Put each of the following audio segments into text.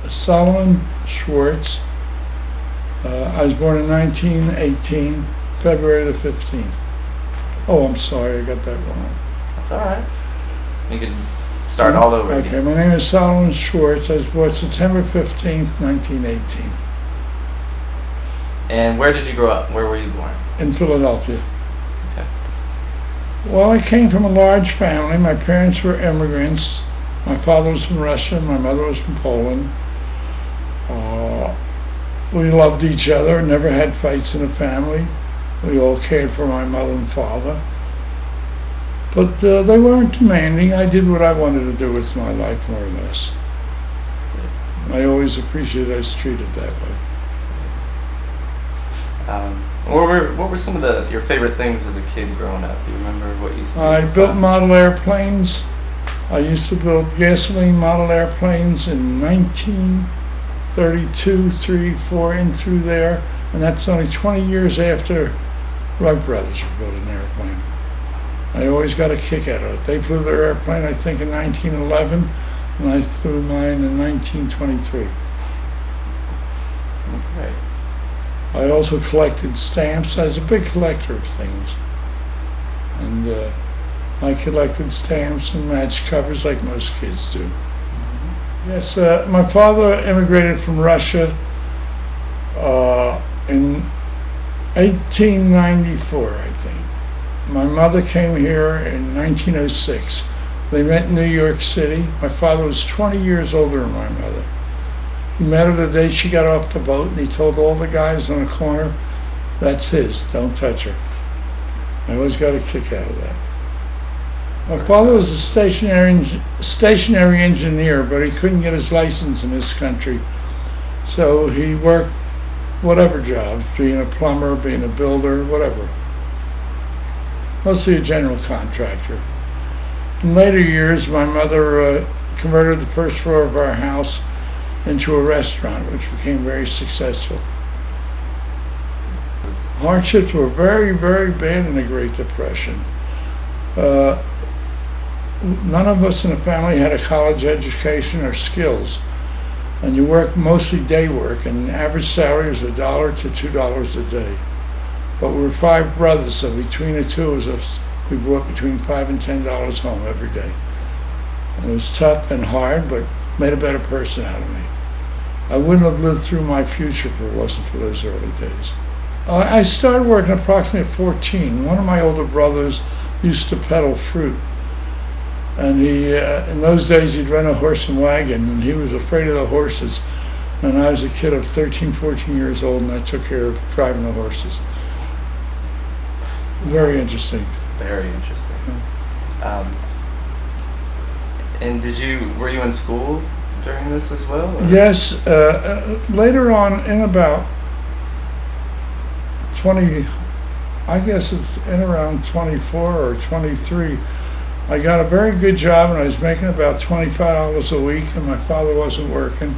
Solomon Schwartz. I was born in 1918, February the 15th. Oh, I'm sorry, I got that wrong. That's all right. You can start all over Okay, again. my name is Solomon Schwartz. I was born September 15th, 1918, And where did you grow up? Where were you born? in Philadelphia. Okay. Well, I came from a large family. My parents were immigrants. My father was from Russia, my mother was from Poland. We loved each other, never had fights in the family. We all cared for my mother and father. But they weren't demanding. I did what I wanted to do with my life, more or less. I always appreciated I was treated that way. What were some of your favorite things as a kid growing up? Do you remember what you used to do? I built model airplanes. I used to build gasoline model airplanes in 1932, 3, 4, in through there. And that's only 20 years after Wright brothers were building an airplane. I always got a kick out of it. They flew their airplane, I think, in 1911, and I flew mine in 1923. Okay. I also collected stamps. I was a big collector of things. And I collected stamps and match covers like most kids do. Yes, my father immigrated from Russia in 1894, I think. My mother came here in 1906. They met in New York City. My father was 20 years older than my mother. He met her the day she got off the boat, and he told all the guys on the corner, "That's his, don't touch her." I always got a kick out of that. My father was a stationary engineer, but he couldn't get his license in this country. So he worked whatever jobs, being a plumber, being a builder, whatever. Mostly a general contractor. In later years, my mother converted the first floor of our house into a restaurant, which became very successful. Hardships were very, very bad in the Great Depression. None of us in the family had a college education or skills, and you worked mostly day work, and the average salary was $1 to $2 a day. But we were 5 brothers, so between the two of us, we brought between $5 and $10 home every day. And it was tough and hard, but made a better person out of me. I wouldn't have lived through my future if it wasn't for those early days. I started working approximately at 14. One of my older brothers used to peddle fruit. And he, in those days, he'd rent a horse and wagon, and he was afraid of the horses. And I was a kid of 13, 14 years old, and I took care of driving the horses. Very interesting. Very interesting. And were you in school during this as well? Or? Yes. Later on, in about 20, I guess it's in around 24 or 23, I got a very good job, and I was making about $25 a week, and my father wasn't working,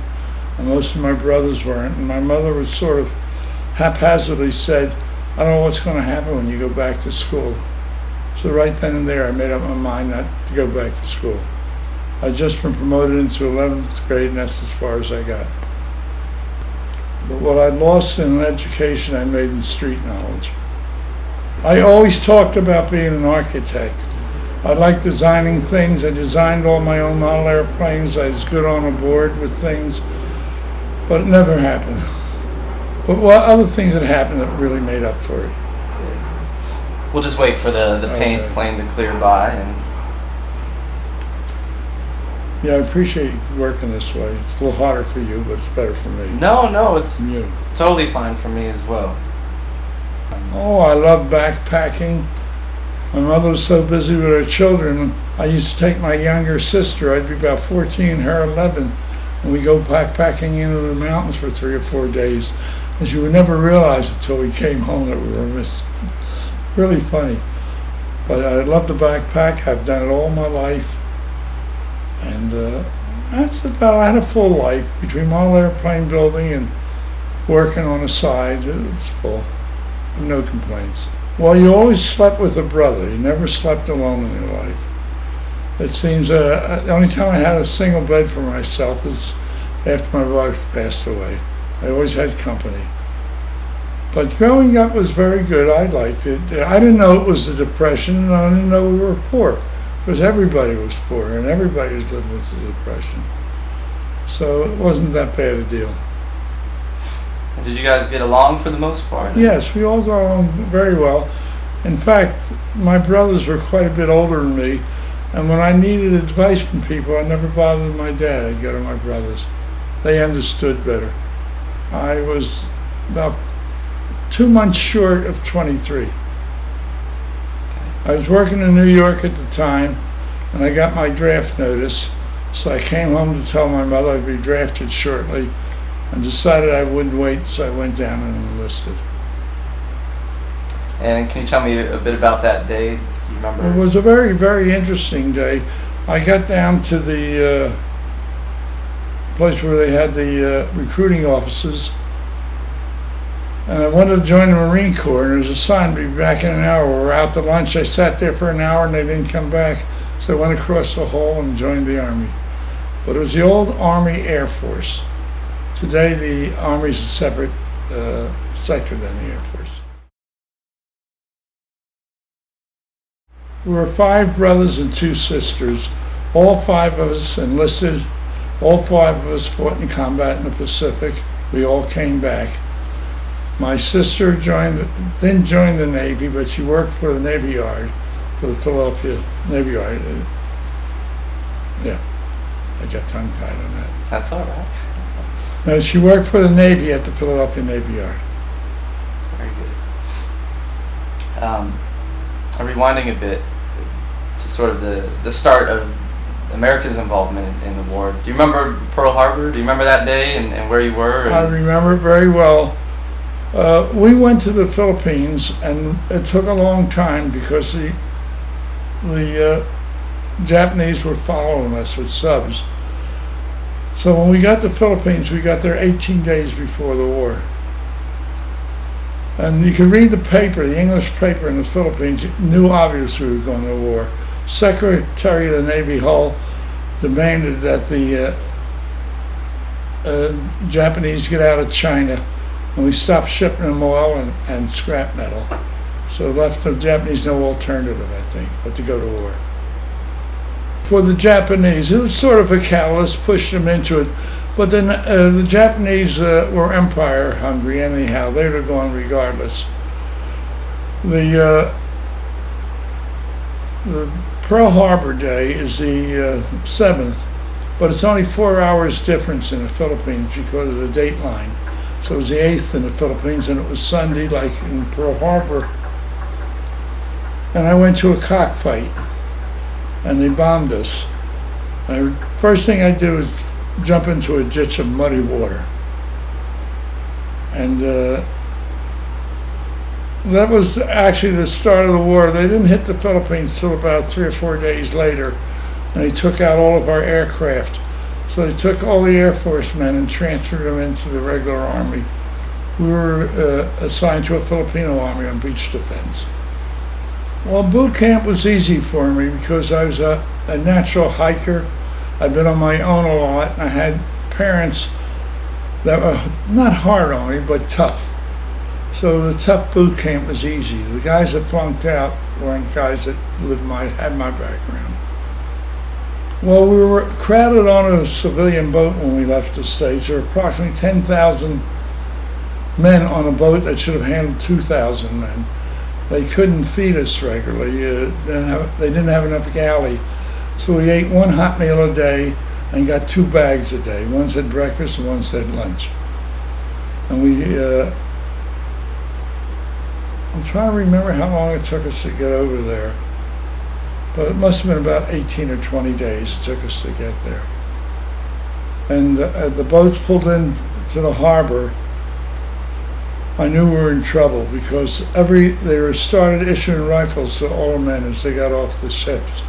and most of my brothers weren't, and my mother was sort of haphazardly said, "I don't know what's going to happen when you go back to school." So right then and there, I made up my mind not to go back to school. I'd just been promoted into 11th grade, and that's as far as I got. But what I'd lost in education, I made in street knowledge. I always talked about being an architect. I liked designing things. I designed all my own model airplanes. I was good on a board with things, but it never happened. But what other things that happened that really made up for it? We'll just wait for the paint plane to clear by. And yeah, I appreciate working this way. It's a little harder for you, but it's better for me. No, it's You. totally fine for me as well. Oh, I love backpacking. My mother was so busy with her children. I used to take my younger sister, I'd be about 14, her 11, and we go backpacking into the mountains for 3 or 4 days. And she would never realize until we came home that we were missing. Really funny. But I love the backpack. I've done it all my life. And that's about, I had a full life between model airplane building and working on the side. It was full. No complaints. Well, you always slept with a brother. You never slept alone in your life. It seems the only time I had a single bed for myself was after my wife passed away. I always had company. But growing up was very good. I liked it. I didn't know it was the Depression, and I didn't know we were poor, because everybody was poor, and everybody was living with the Depression. So it wasn't that bad a deal. And did you guys get along for the most part? Yes, we all got along very well. In fact, my brothers were quite a bit older than me, and when I needed advice from people, I never bothered my dad. I'd go to my brothers. They understood better. I was about 2 months short of 23. I was working in New York at the time, and I got my draft notice, so I came home to tell my mother I'd be drafted shortly, and decided I wouldn't wait, so I went down and enlisted. And can you tell me a bit about that day? Do you remember? It was a very, very interesting day. I got down to the place where they had the recruiting offices, and I wanted to join the Marine Corps, and there was a sign, be back in an hour. We were out to lunch. I sat there for an hour, and they didn't come back, so I went across the hall and joined the Army. But it was the old Army Air Force. Today, the Army's a separate sector than the Air Force. We were 5 brothers and 2 sisters. All 5 of us enlisted. All 5 of us fought in combat in the Pacific. We all came back. My sister didn't join the Navy, but she worked for the Navy Yard, for the Philadelphia Navy Yard. Yeah, I got tongue-tied on that. That's all right. No, she worked for the Navy at the Philadelphia Navy Yard. Very good. Rewinding a bit to sort of the start of America's involvement in the war. Do you remember Pearl Harbor? Do you remember that day and where you were? I remember it very well. We went to the Philippines, and it took a long time because the Japanese were following us with subs. So when we got to the Philippines, we got there 18 days before the war. And you could read the paper, the English paper in the Philippines, you knew obviously we were going to war. Secretary of the Navy Hull demanded that the Japanese get out of China, and we stopped shipping them oil and scrap metal. So it left the Japanese no alternative, I think, but to go to war. For the Japanese, it was sort of a catalyst, pushed them into it. But then the Japanese were empire hungry anyhow. They would have gone regardless. The Pearl Harbor Day is the 7th, but it's only 4 hours difference in the Philippines because of the date line. So it was the 8th in the Philippines, and it was Sunday like in Pearl Harbor. And I went to a cockfight, and they bombed us. First thing I did was jump into a ditch of muddy water. And that was actually the start of the war. They didn't hit the Philippines till about 3 or 4 days later, and they took out all of our aircraft. So they took all the Air Force men and transferred them into the regular Army. We were assigned to a Filipino Army on beach defense. Well, boot camp was easy for me because I was a natural hiker. I'd been on my own a lot, and I had parents that were not hard on me, but tough. So the tough boot camp was easy. The guys that flunked out weren't guys that had my background. Well, we were crowded on a civilian boat when we left the States. There were approximately 10,000 men on a boat that should have handled 2,000 men. They couldn't feed us regularly. They didn't have enough galley. So we ate 1 hot meal a day and got 2 bags a day. One said breakfast and one said lunch. And I'm trying to remember how long it took us to get over there. But it must have been about 18 or 20 days it took us to get there. And the boats pulled into the harbor. I knew we were in trouble because they were started issuing rifles to all the men as they got off the ships.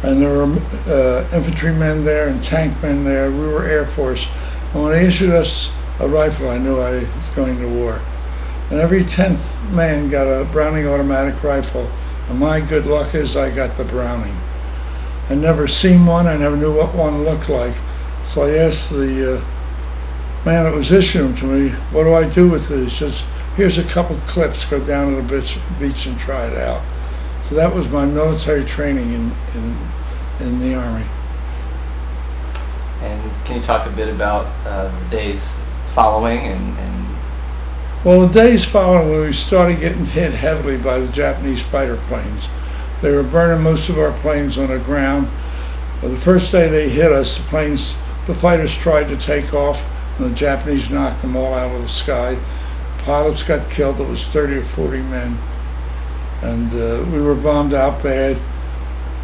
And there were infantrymen there and tank men there. We were Air Force. And when they issued us a rifle, I knew I was going to war. And every 10th man got a Browning automatic rifle. And my good luck is I got the Browning. I never seen one. I never knew what one looked like. So I asked the man that was issuing them to me, what do I do with it? He says, here's a couple clips, go down to the beach and try it out. So that was my military training in the Army. And can you talk a bit about the days following and Well, the days following, when we started getting hit heavily by the Japanese fighter planes, they were burning most of our planes on the ground. Well, the first day they hit us, the fighters tried to take off, and the Japanese knocked them all out of the sky. Pilots got killed. It was 30 or 40 men, and we were bombed out bad.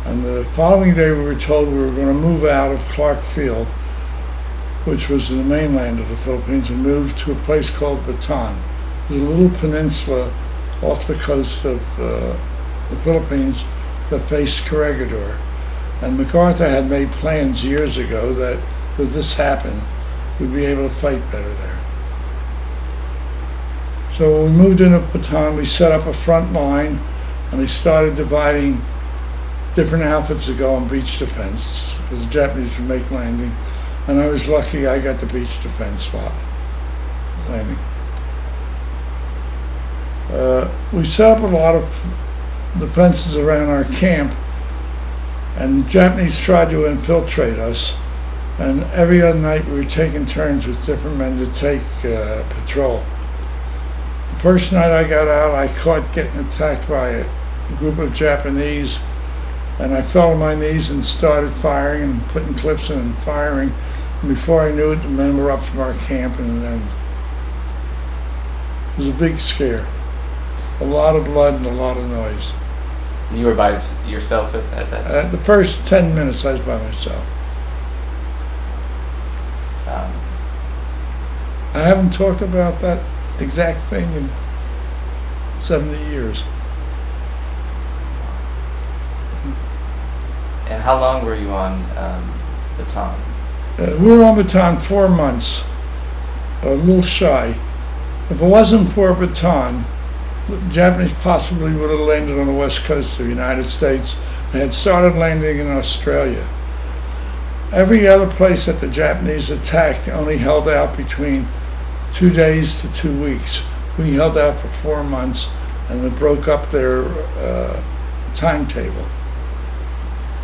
And the following day, we were told we were going to move out of Clark Field, which was in the mainland of the Philippines, and move to a place called Bataan. It was a little peninsula off the coast of the Philippines that faced Corregidor. And MacArthur had made plans years ago that if this happened, we'd be able to fight better there. So when we moved into Bataan, we set up a front line, and we started dividing different outfits to go on beach defense, because the Japanese would make landing. And I was lucky I got the beach defense slot landing. We set up a lot of defenses around our camp, and the Japanese tried to infiltrate us. And every other night we were taking turns with different men to take patrol. The first night I got out, I caught getting attacked by a group of Japanese, and I fell on my knees and started firing and putting clips in and firing. And before I knew it, the men were up from our camp, and then it was a big scare. A lot of blood and a lot of noise. you were by yourself at that time? The first 10 minutes I was by myself. I haven't talked about that exact thing in 70 years. And how long were you on Bataan? We were on Bataan 4 months, a little shy. If it wasn't for Bataan, the Japanese possibly would have landed on the west coast of the United States. They had started landing in Australia. Every other place that the Japanese attacked only held out between 2 days to 2 weeks. We held out for 4 months, and it broke up their timetable.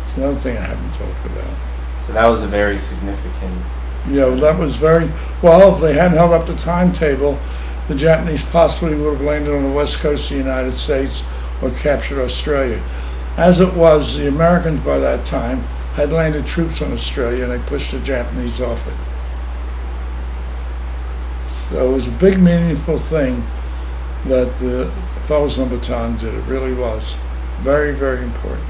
It's another thing I haven't talked about. So that was a very significant. That was very, well, if they hadn't held up the timetable, the Japanese possibly would have landed on the west coast of the United States or captured Australia. As it was, the Americans by that time had landed troops on Australia, and they pushed the Japanese off it. So it was a big, meaningful thing that the fellows on Bataan did. It really was. Very, very important.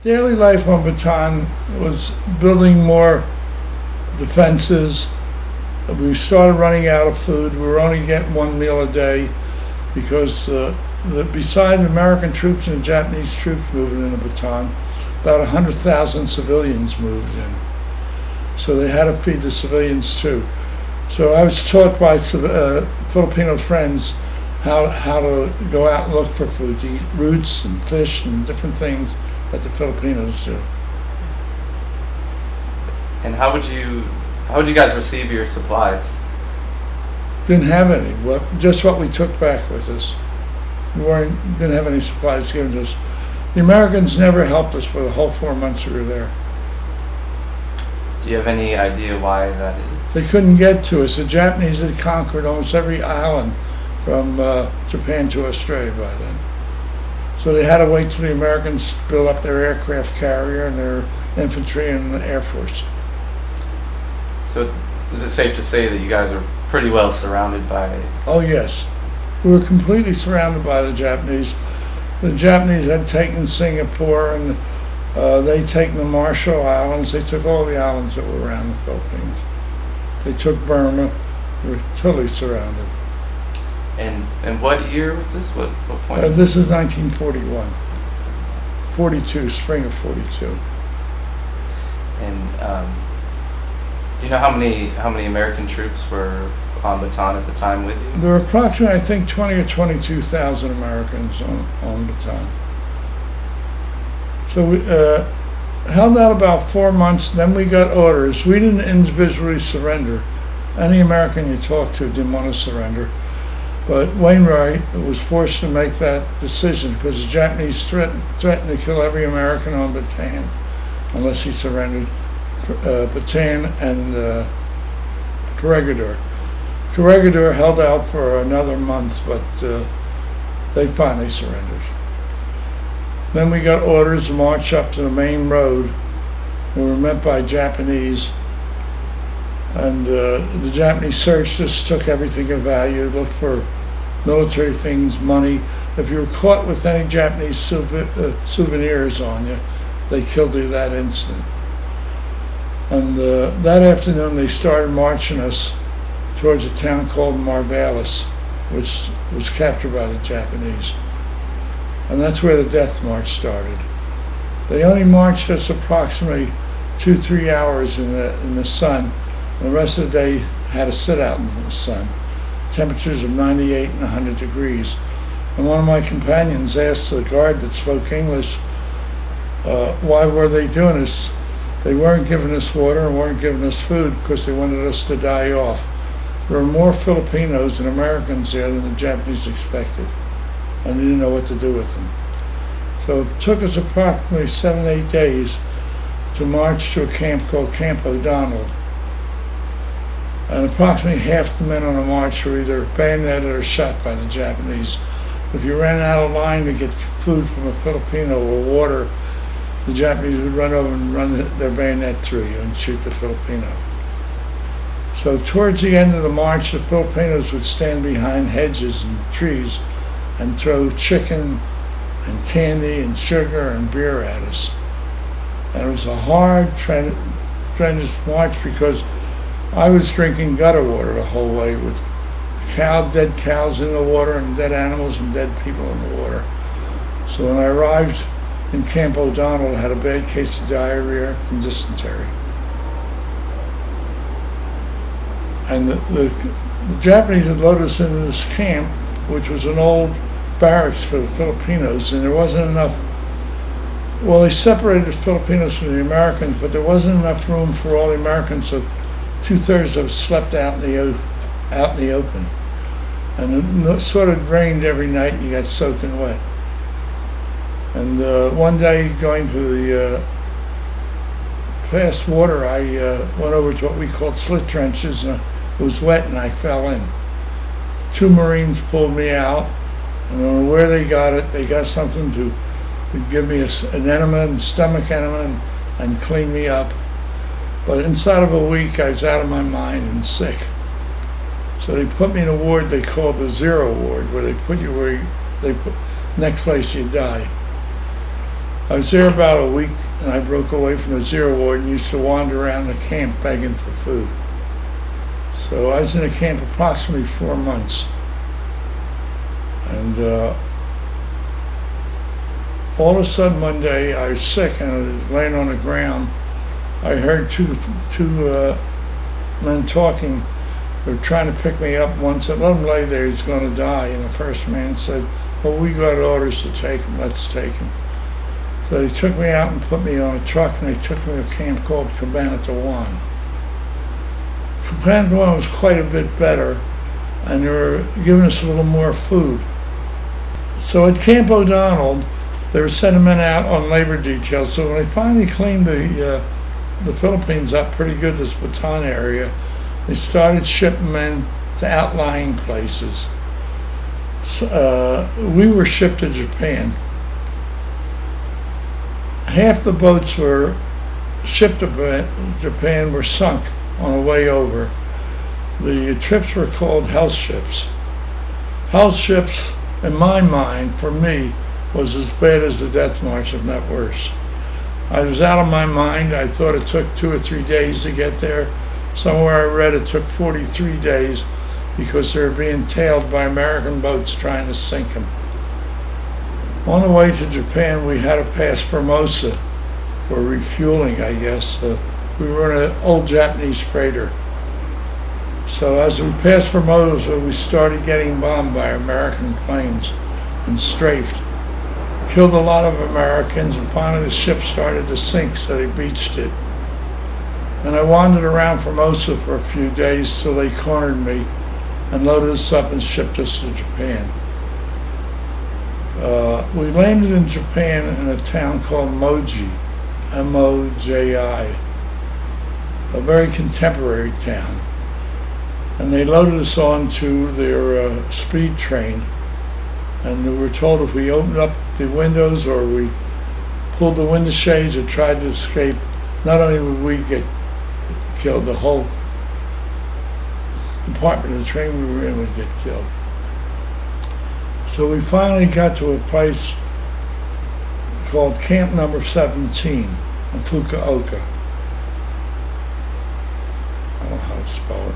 Daily life on Bataan was building more defenses. We started running out of food. We were only getting 1 meal a day because beside American troops and Japanese troops moving into Bataan, about 100,000 civilians moved in. So they had to feed the civilians too. So I was taught by Filipino friends how to go out and look for food, to eat roots and fish and different things that the Filipinos do. And how would you guys receive your supplies? Didn't have any. Just what we took back with us. Didn't have any supplies given to us. The Americans never helped us for the whole 4 months we were there. Do you have any idea why that is? They couldn't get to us. The Japanese had conquered almost every island from Japan to Australia by then. So they had to wait till the Americans built up their aircraft carrier and their infantry and the Air Force. So is it safe to say that you guys are pretty well surrounded by... Oh yes. We were completely surrounded by the Japanese. The Japanese had taken Singapore, and they'd taken the Marshall Islands. They took all the islands that were around the Philippines. They took Burma. We were totally surrounded. And what year was this? What point? This is 1941. 42, spring of 42. And do you know how many American troops were on Bataan at the time with you? There were approximately, I think, 20 or 22,000 Americans on Bataan. So held out about 4 months, then we got orders. We didn't individually surrender. Any American you talked to didn't want to surrender. But Wainwright was forced to make that decision because the Japanese threatened to kill every American on Bataan unless he surrendered. Bataan and Corregidor. Corregidor held out for another month, but they finally surrendered. Then we got orders to march up to the main road. We were met by Japanese, and the Japanese searched us, took everything of value, looked for military things, money. If you were caught with any Japanese souvenirs on you, they killed you that instant. And that afternoon they started marching us towards a town called Marvalis, which was captured by the Japanese. And that's where the death march started. They only marched us approximately 2-3 hours in the sun. And the rest of the day had to sit out in the sun. Temperatures of 98 and 100 degrees. And one of my companions asked the guard that spoke English, why were they doing this? They weren't giving us water and weren't giving us food because they wanted us to die off. There were more Filipinos and Americans there than the Japanese expected. And they didn't know what to do with them. So it took us approximately 7-8 days to march to a camp called Camp O'Donnell. And approximately half the men on the march were either bayoneted or shot by the Japanese. If you ran out of line to get food from a Filipino or water, the Japanese would run over and run their bayonet through you and shoot the Filipino. So towards the end of the march, the Filipinos would stand behind hedges and trees and throw chicken and candy and sugar and beer at us. And it was a hard, strenuous march because I was drinking gutter water the whole way with dead cows in the water and dead animals and dead people in the water. So when I arrived in Camp O'Donnell, I had a bad case of diarrhea and dysentery. And the Japanese had loaded us into this camp, which was an old barracks for the Filipinos, and there wasn't enough. Well, they separated the Filipinos from the Americans, but there wasn't enough room for all the Americans, so 2/3 of us slept out in the open. And it sort of rained every night, and you got soaking wet. And one day, going to the past water, I went over to what we called slit trenches, and it was wet, and I fell in. 2 Marines pulled me out. I don't know where they got it. They got something to give me an enema, and stomach enema, and clean me up. But inside of a week, I was out of my mind and sick. So they put me in a ward they called the 0 ward, where they put you next place you die. I was there about a week, and I broke away from the 0 ward and used to wander around the camp begging for food. So I was in the camp approximately 4 months. And all of a sudden one day I was sick and I was laying on the ground. I heard two men talking. They were trying to pick me up. One said, "Let him lay there, he's going to die." And the first man said, "Well, we got orders to take him, let's take him." So they took me out and put me on a truck, and they took me to a camp called Cabanatuan. Cabanatuan was quite a bit better, and they were giving us a little more food. So at Camp O'Donnell, they were sending men out on labor details. So when they finally cleaned the Philippines up pretty good, this Bataan area, they started shipping men to outlying places. So, we were shipped to Japan. Half the boats were shipped to Japan were sunk on the way over. The trips were called health ships. Health ships, in my mind, for me, was as bad as the death march, if not worse. I was out of my mind. I thought it took 2 or 3 days to get there. Somewhere I read it took 43 days because they were being tailed by American boats trying to sink them. On the way to Japan, we had to pass Formosa for refueling, I guess. We were in an old Japanese freighter. So as we passed Formosa, we started getting bombed by American planes and strafed. killed a lot of Americans, and finally the ship started to sink, so they beached it. And I wandered around Formosa for a few days till they cornered me and loaded us up and shipped us to Japan. We landed in Japan in a town called Moji, M-O-J-I, a very contemporary town. And they loaded us onto their speed train, and we were told if we opened up the windows or we pulled the window shades or tried to escape, not only would we get killed, the whole department of the train we were in would get killed. So we finally got to a place called Camp Number 17 in Fukuoka. I don't know how to spell it.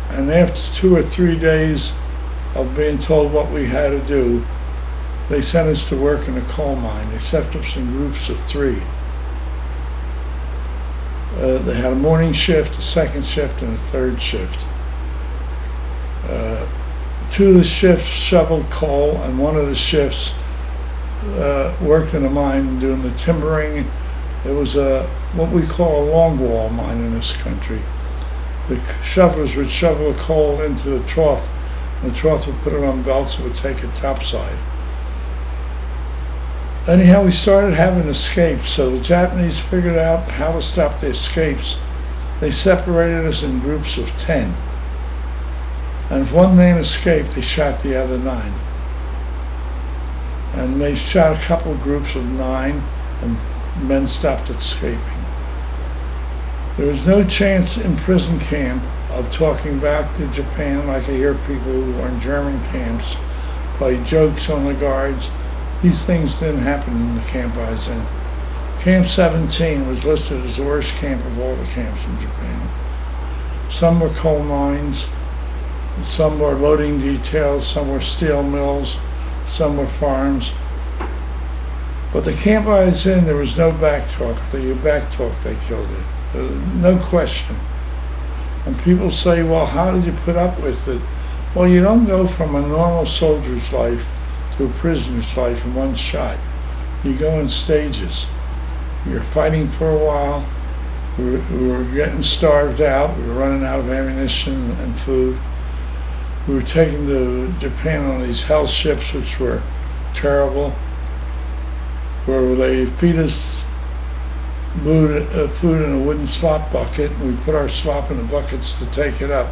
And after 2 or 3 days of being told what we had to do, they sent us to work in a coal mine. They set us in groups of 3. They had a morning shift, a second shift, and a third shift. 2 of the shifts shoveled coal, and 1 of the shifts worked in a mine doing the timbering. It was what we call a longwall mine in this country. The shovelers would shovel the coal into the trough, and the trough would put it on belts and would take it topside. Anyhow, we started having escapes, so the Japanese figured out how to stop the escapes. They separated us in groups of 10. And if one man escaped, they shot the other 9. And they shot a couple of groups of 9, and men stopped escaping. There was no chance in prison camp of talking back to Japan like I hear people who were in German camps play jokes on the guards. These things didn't happen in the camp I was in. Camp 17 was listed as the worst camp of all the camps in Japan. Some were coal mines, some were loading details, some were steel mills, some were farms. But the camp I was in, there was no back talk. If they back talk, they killed it. No question. And people say, well, how did you put up with it? Well, you don't go from a normal soldier's life to a prisoner's life in one shot. You go in stages. You're fighting for a while. We were getting starved out. We were running out of ammunition and food. We were taken to Japan on these hell ships, which were terrible, where they feed us food in a wooden slop bucket, and we put our slop in the buckets to take it up.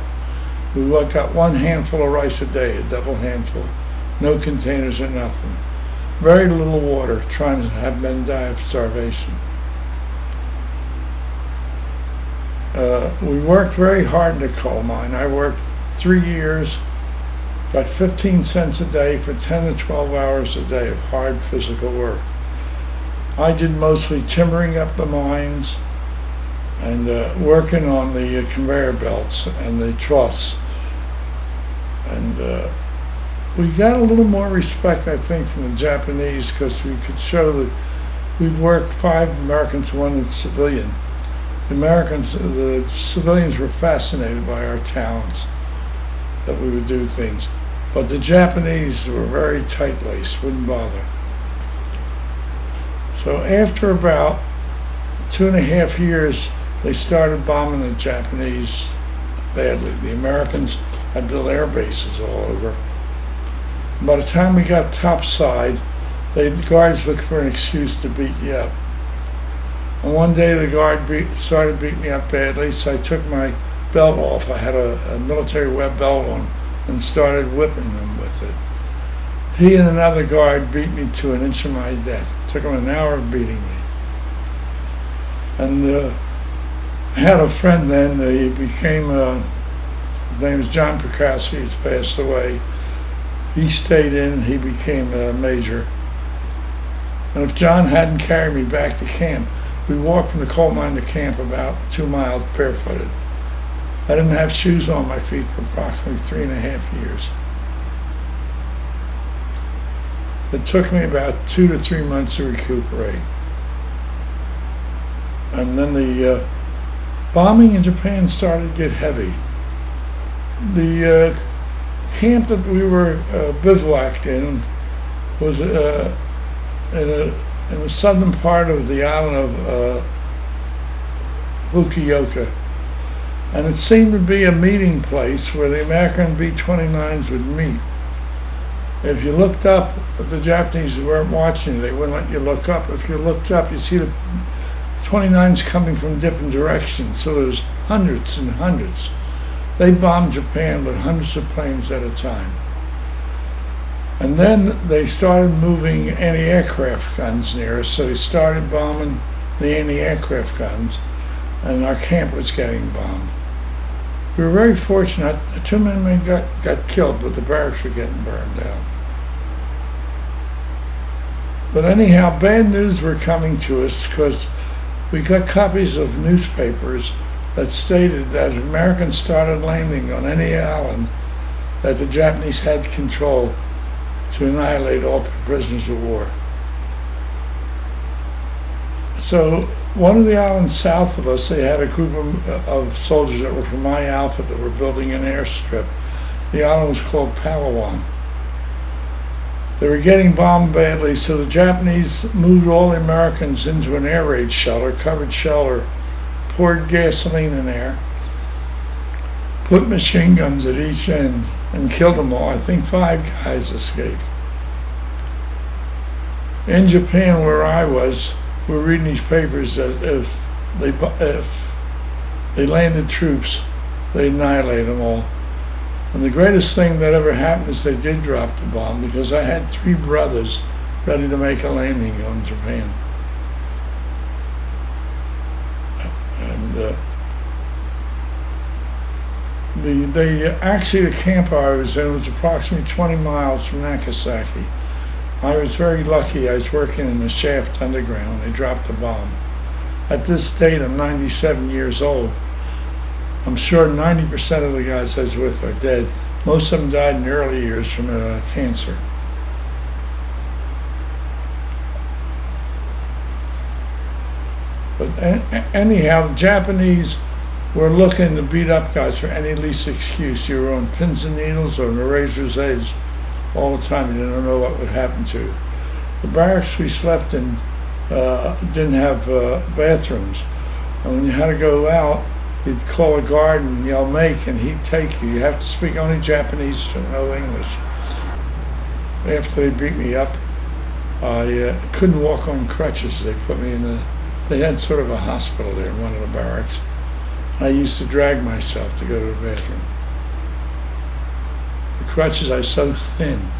We got 1 handful of rice a day, a double handful. No containers or nothing. Very little water, trying to have men die of starvation. We worked very hard in the coal mine. I worked 3 years, got 15 cents a day for 10 to 12 hours a day of hard physical work. I did mostly timbering up the mines and working on the conveyor belts and the troughs. And we got a little more respect, I think, from the Japanese, because we could show that we'd work 5 Americans, 1 civilian. The civilians were fascinated by our talents, that we would do things. But the Japanese were very tight-laced, wouldn't bother. So after about 2.5 years, they started bombing the Japanese badly. The Americans had built air bases all over. By the time we got topside, the guards looked for an excuse to beat you up. And one day the guard started beating me up badly, so I took my belt off. I had a military web belt on and started whipping them with it. He and another guard beat me to an inch of my death. It took them an hour of beating me. And I had a friend then, he became, his name is John Perkowski, he's passed away. He stayed in, he became a major. And if John hadn't carried me back to camp, we walked from the coal mine to camp about 2 miles barefooted. I didn't have shoes on my feet for approximately 3.5 years. It took me about 2 to 3 months to recuperate. And then the bombing in Japan started to get heavy. The camp that we were bivouacked in was in the southern part of the island of Fukuoka. And it seemed to be a meeting place where the American B-29s would meet. If you looked up, the Japanese weren't watching you, they wouldn't let you look up. If you looked up, you'd see the 29s coming from different directions, so there's hundreds and hundreds. They bombed Japan with hundreds of planes at a time. And then they started moving anti-aircraft guns near us, so they started bombing the anti-aircraft guns, and our camp was getting bombed. We were very fortunate. The 2 men got killed, but the barracks were getting burned down. But anyhow, bad news were coming to us because we got copies of newspapers that stated that if Americans started landing on any island, that the Japanese had control to annihilate all prisoners of war. So one of the islands south of us, they had a group of soldiers that were from my outfit that were building an airstrip. The island was called Palawan. They were getting bombed badly, so the Japanese moved all the Americans into an air raid shelter, covered shelter, poured gasoline in there, put machine guns at each end, and killed them all. I think 5 guys escaped. In Japan, where I was, we're reading these papers that if they landed troops, they'd annihilate them all. And the greatest thing that ever happened is they did drop the bomb, because I had 3 brothers ready to make a landing on Japan. And the camp I was in was approximately 20 miles from Nagasaki. I was very lucky. I was working in the shaft underground when they dropped the bomb. At this date, I'm 97 years old. I'm sure 90% of the guys I was with are dead. Most of them died in early years from cancer. But anyhow, the Japanese were looking to beat up guys for any least excuse. You were on pins and needles or on a razor's edge all the time. You didn't know what would happen to you. The barracks we slept in didn't have bathrooms. And when you had to go out, you'd call a guard and yell, "Make," and he'd take you. You have to speak only Japanese to know English. After they beat me up, I couldn't walk on crutches. They put me in they had sort of a hospital there in one of the barracks. I used to drag myself to go to the bathroom. The crutches, I was so thin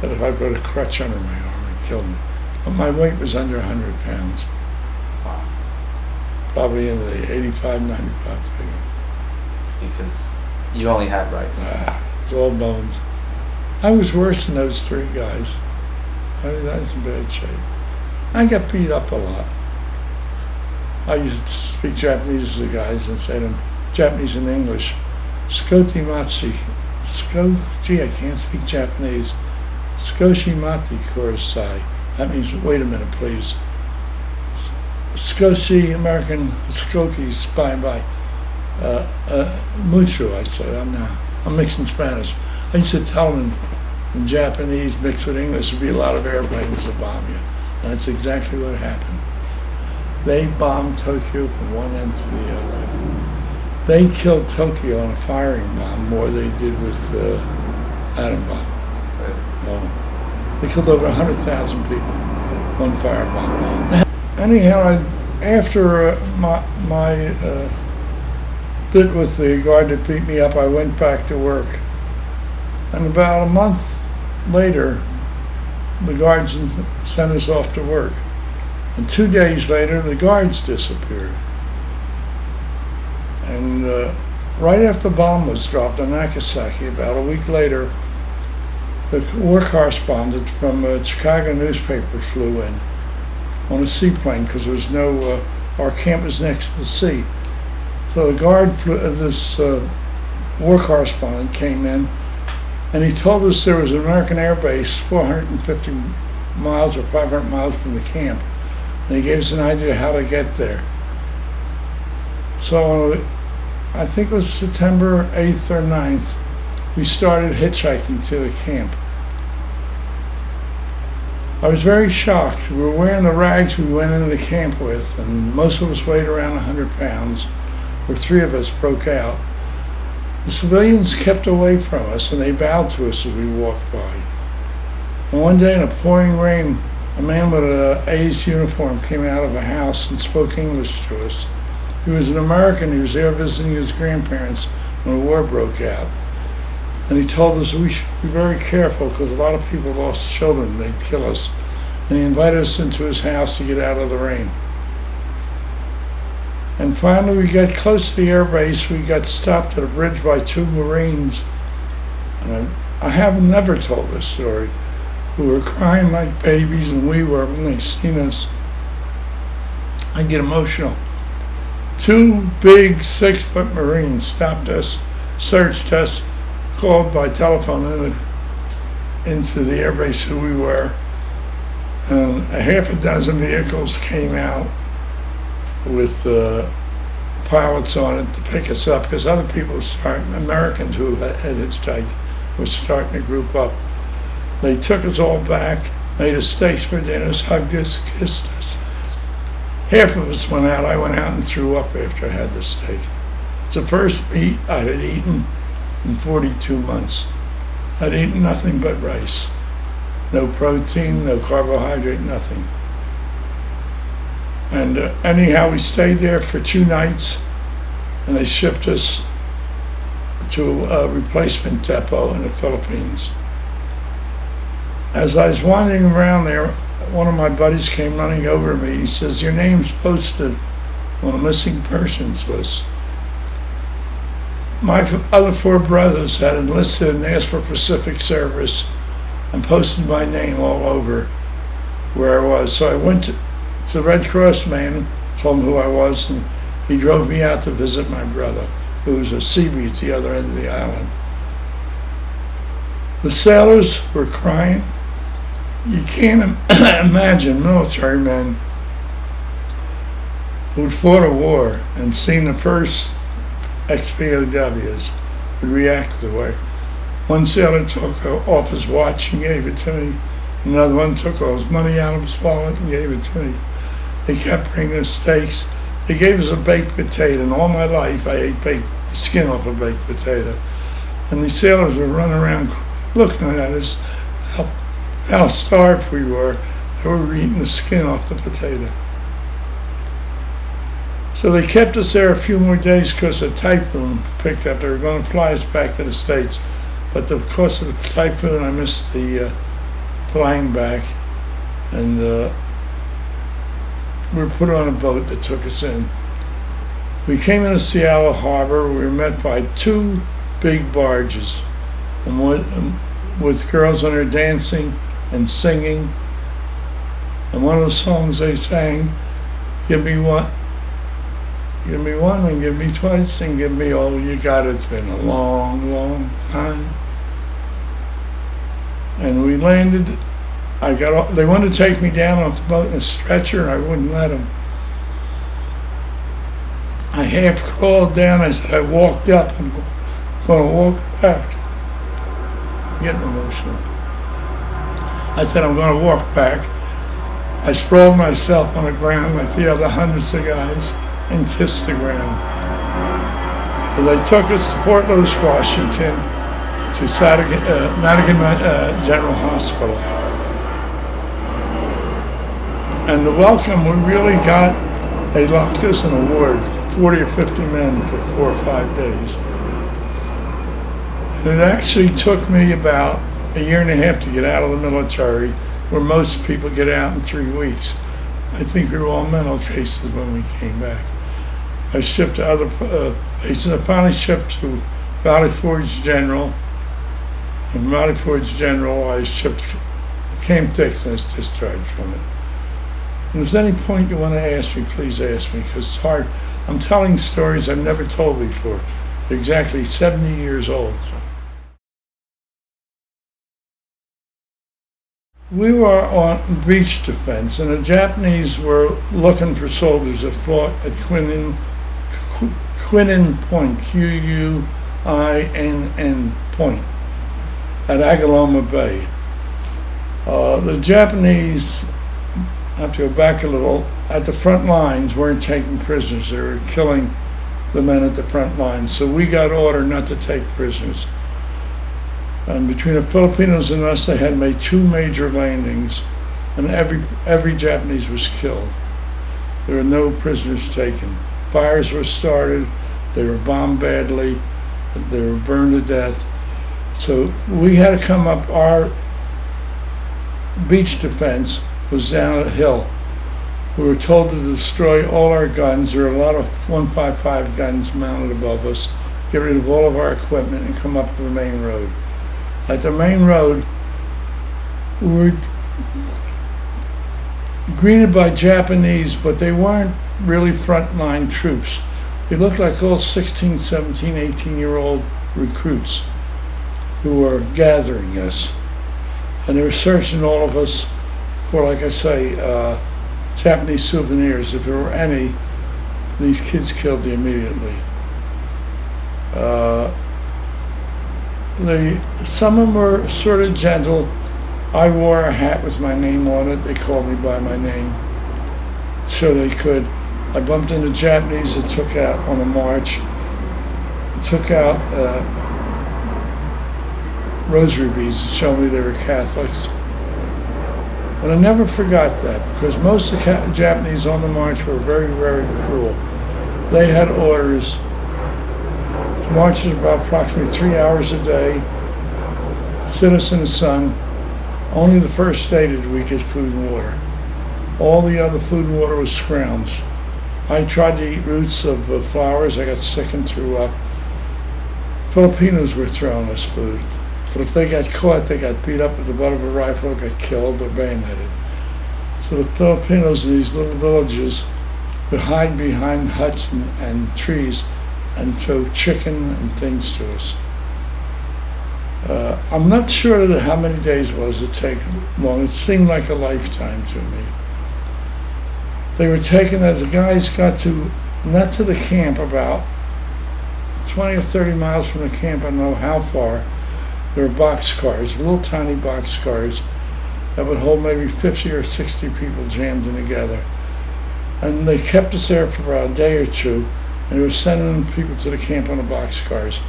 that if I put a crutch under my arm, it killed me. But my weight was under 100 pounds. Wow. Probably in the 85, 95 figure. Because you only had rice. It's all bones. I was worse than those 3 guys. I was in bad shape. I got beat up a lot. I used to speak Japanese to the guys and say to them, Japanese and English, "Skotimachi." Gee, I can't speak Japanese. "Skoshimati kurasai." That means, wait a minute, please. Skoshi, American, Skoki's, bye. Mucho, I said. I'm mixing Spanish. I used to tell them in Japanese mixed with English, there'd be a lot of airplanes to bomb you. And that's exactly what happened. They bombed Tokyo from one end to the other. They killed Tokyo on a firing bomb more than they did with atom bomb. No. They killed over 100,000 people, one firebomb. Anyhow, after my bit with the guard that beat me up, I went back to work. And about a month later, the guards sent us off to work. And 2 days later, the guards disappeared. And right after the bomb was dropped on Nagasaki, about a week later, the war correspondent from a Chicago newspaper flew in on a seaplane because there was no, our camp was next to the sea. So the guard, this war correspondent came in, and he told us there was an American air base 450 miles or 500 miles from the camp. And he gave us an idea how to get there. So I think it was September 8th or 9th, we started hitchhiking to the camp. I was very shocked. We were wearing the rags we went into camp with, and most of us weighed around 100 pounds, where 3 of us broke out. The civilians kept away from us, and they bowed to us as we walked by. And one day in a pouring rain, a man with an A's uniform came out of a house and spoke English to us. He was an American. He was there visiting his grandparents when the war broke out. And he told us we should be very careful because a lot of people lost children. They'd kill us. And he invited us into his house to get out of the rain. And finally we got close to the air base. We got stopped at a bridge by 2 Marines. And I have never told this story. Who were crying like babies, and we were when they seen us. I get emotional. 2 big 6-foot Marines stopped us, searched us, called by telephone into the airbase who we were, and a half a dozen vehicles came out with pilots on it to pick us up because other people were starting, Americans who had hitchhiked were starting to group up. They took us all back, made us steaks for dinners, hugged us, kissed us. Half of us went out. I went out and threw up after I had the steak. It's the first meat I had eaten in 42 months. I'd eaten nothing but rice. No protein, no carbohydrate, nothing. And anyhow, we stayed there for 2 nights, and they shipped us to a replacement depot in the Philippines. As I was wandering around there, one of my buddies came running over to me. He says, "Your name's posted on a missing persons list." My other 4 brothers had enlisted and asked for Pacific service and posted my name all over where I was. So I went to the Red Cross man, told him who I was, and he drove me out to visit my brother, who was a Seabee at the other end of the island. The sailors were crying. You can't imagine military men who'd fought a war and seen the first ex-POWs would react the way. One sailor took off his watch and gave it to me. Another one took all his money out of his wallet and gave it to me. They kept bringing us steaks. They gave us a baked potato, and all my life I ate the skin off a baked potato. And these sailors would run around looking at us, how starved we were. They were eating the skin off the potato. So they kept us there a few more days because a typhoon picked up. They were going to fly us back to the States, but because of the typhoon, I missed the flying back, and we were put on a boat that took us in. We came into Seattle Harbor. We were met by 2 big barges, and with girls on there dancing and singing. And one of the songs they sang, "Give me one and give me twice and give me all you got. It's been a long, long time." And we landed. They wanted to take me down off the boat in a stretcher, and I wouldn't let them. I half crawled down. I said, I walked up. I'm going to walk back. I'm getting emotional. I said, I'm going to walk back. I sprawled myself on the ground like the other hundreds of guys and kissed the ground. And they took us to Fort Lewis, Washington, to Madigan General Hospital. And the welcome we really got, they locked us in a ward, 40 or 50 men for 4 or 5 days. And it actually took me about a year and a half to get out of the military, where most people get out in 3 weeks. I think we were all mental cases when we came back. I shipped to other places. I finally shipped to Valley Forge General. From Valley Forge General, I shipped to Camp Dixon, I was discharged from it. And if there's any point you want to ask me, please ask me, because it's hard. I'm telling stories I've never told before. They're exactly 70 years old. We were on beach defense, and the Japanese were looking for soldiers that fought at Quinin Point, Quinn Point, at Agaloma Bay. The Japanese, I have to go back a little, at the front lines weren't taking prisoners. They were killing the men at the front lines. So we got order not to take prisoners. And between the Filipinos and us, they had made 2 major landings, and every Japanese was killed. There were no prisoners taken. Fires were started. They were bombed badly. They were burned to death. So we had to come up. Our beach defense was down a hill. We were told to destroy all our guns. There were a lot of 155 guns mounted above us. Get rid of all of our equipment and come up to the main road. At the main road, we were greeted by Japanese, but they weren't really frontline troops. They looked like all 16, 17, 18-year-old recruits who were gathering us. And they were searching all of us for, like I say, Japanese souvenirs. If there were any, these kids killed them immediately. Some of them were sort of gentle. I wore a hat with my name on it. They called me by my name, so they could. I bumped into Japanese that took out on a march, took out rosary beads to show me they were Catholics. But I never forgot that, because most of the Japanese on the march were very, very cruel. They had orders. The march was about approximately 3 hours a day, sit us in the sun. Only the first day did we get food and water. All the other food and water was scrounge. I tried to eat roots of flowers. I got sick and threw up. Filipinos were throwing us food. But if they got caught, they got beat up with the butt of a rifle, got killed, or bayoneted. So the Filipinos in these little villages would hide behind huts and trees and throw chicken and things to us. I'm not sure how many days it was it take long. It seemed like a lifetime to me. They were taken as the guys got to, not to the camp, about 20 or 30 miles from the camp, I don't know how far. There were boxcars, little tiny boxcars that would hold maybe 50 or 60 people jammed in together. And they kept us there for about a day or two, and they were sending people to the camp on the boxcars.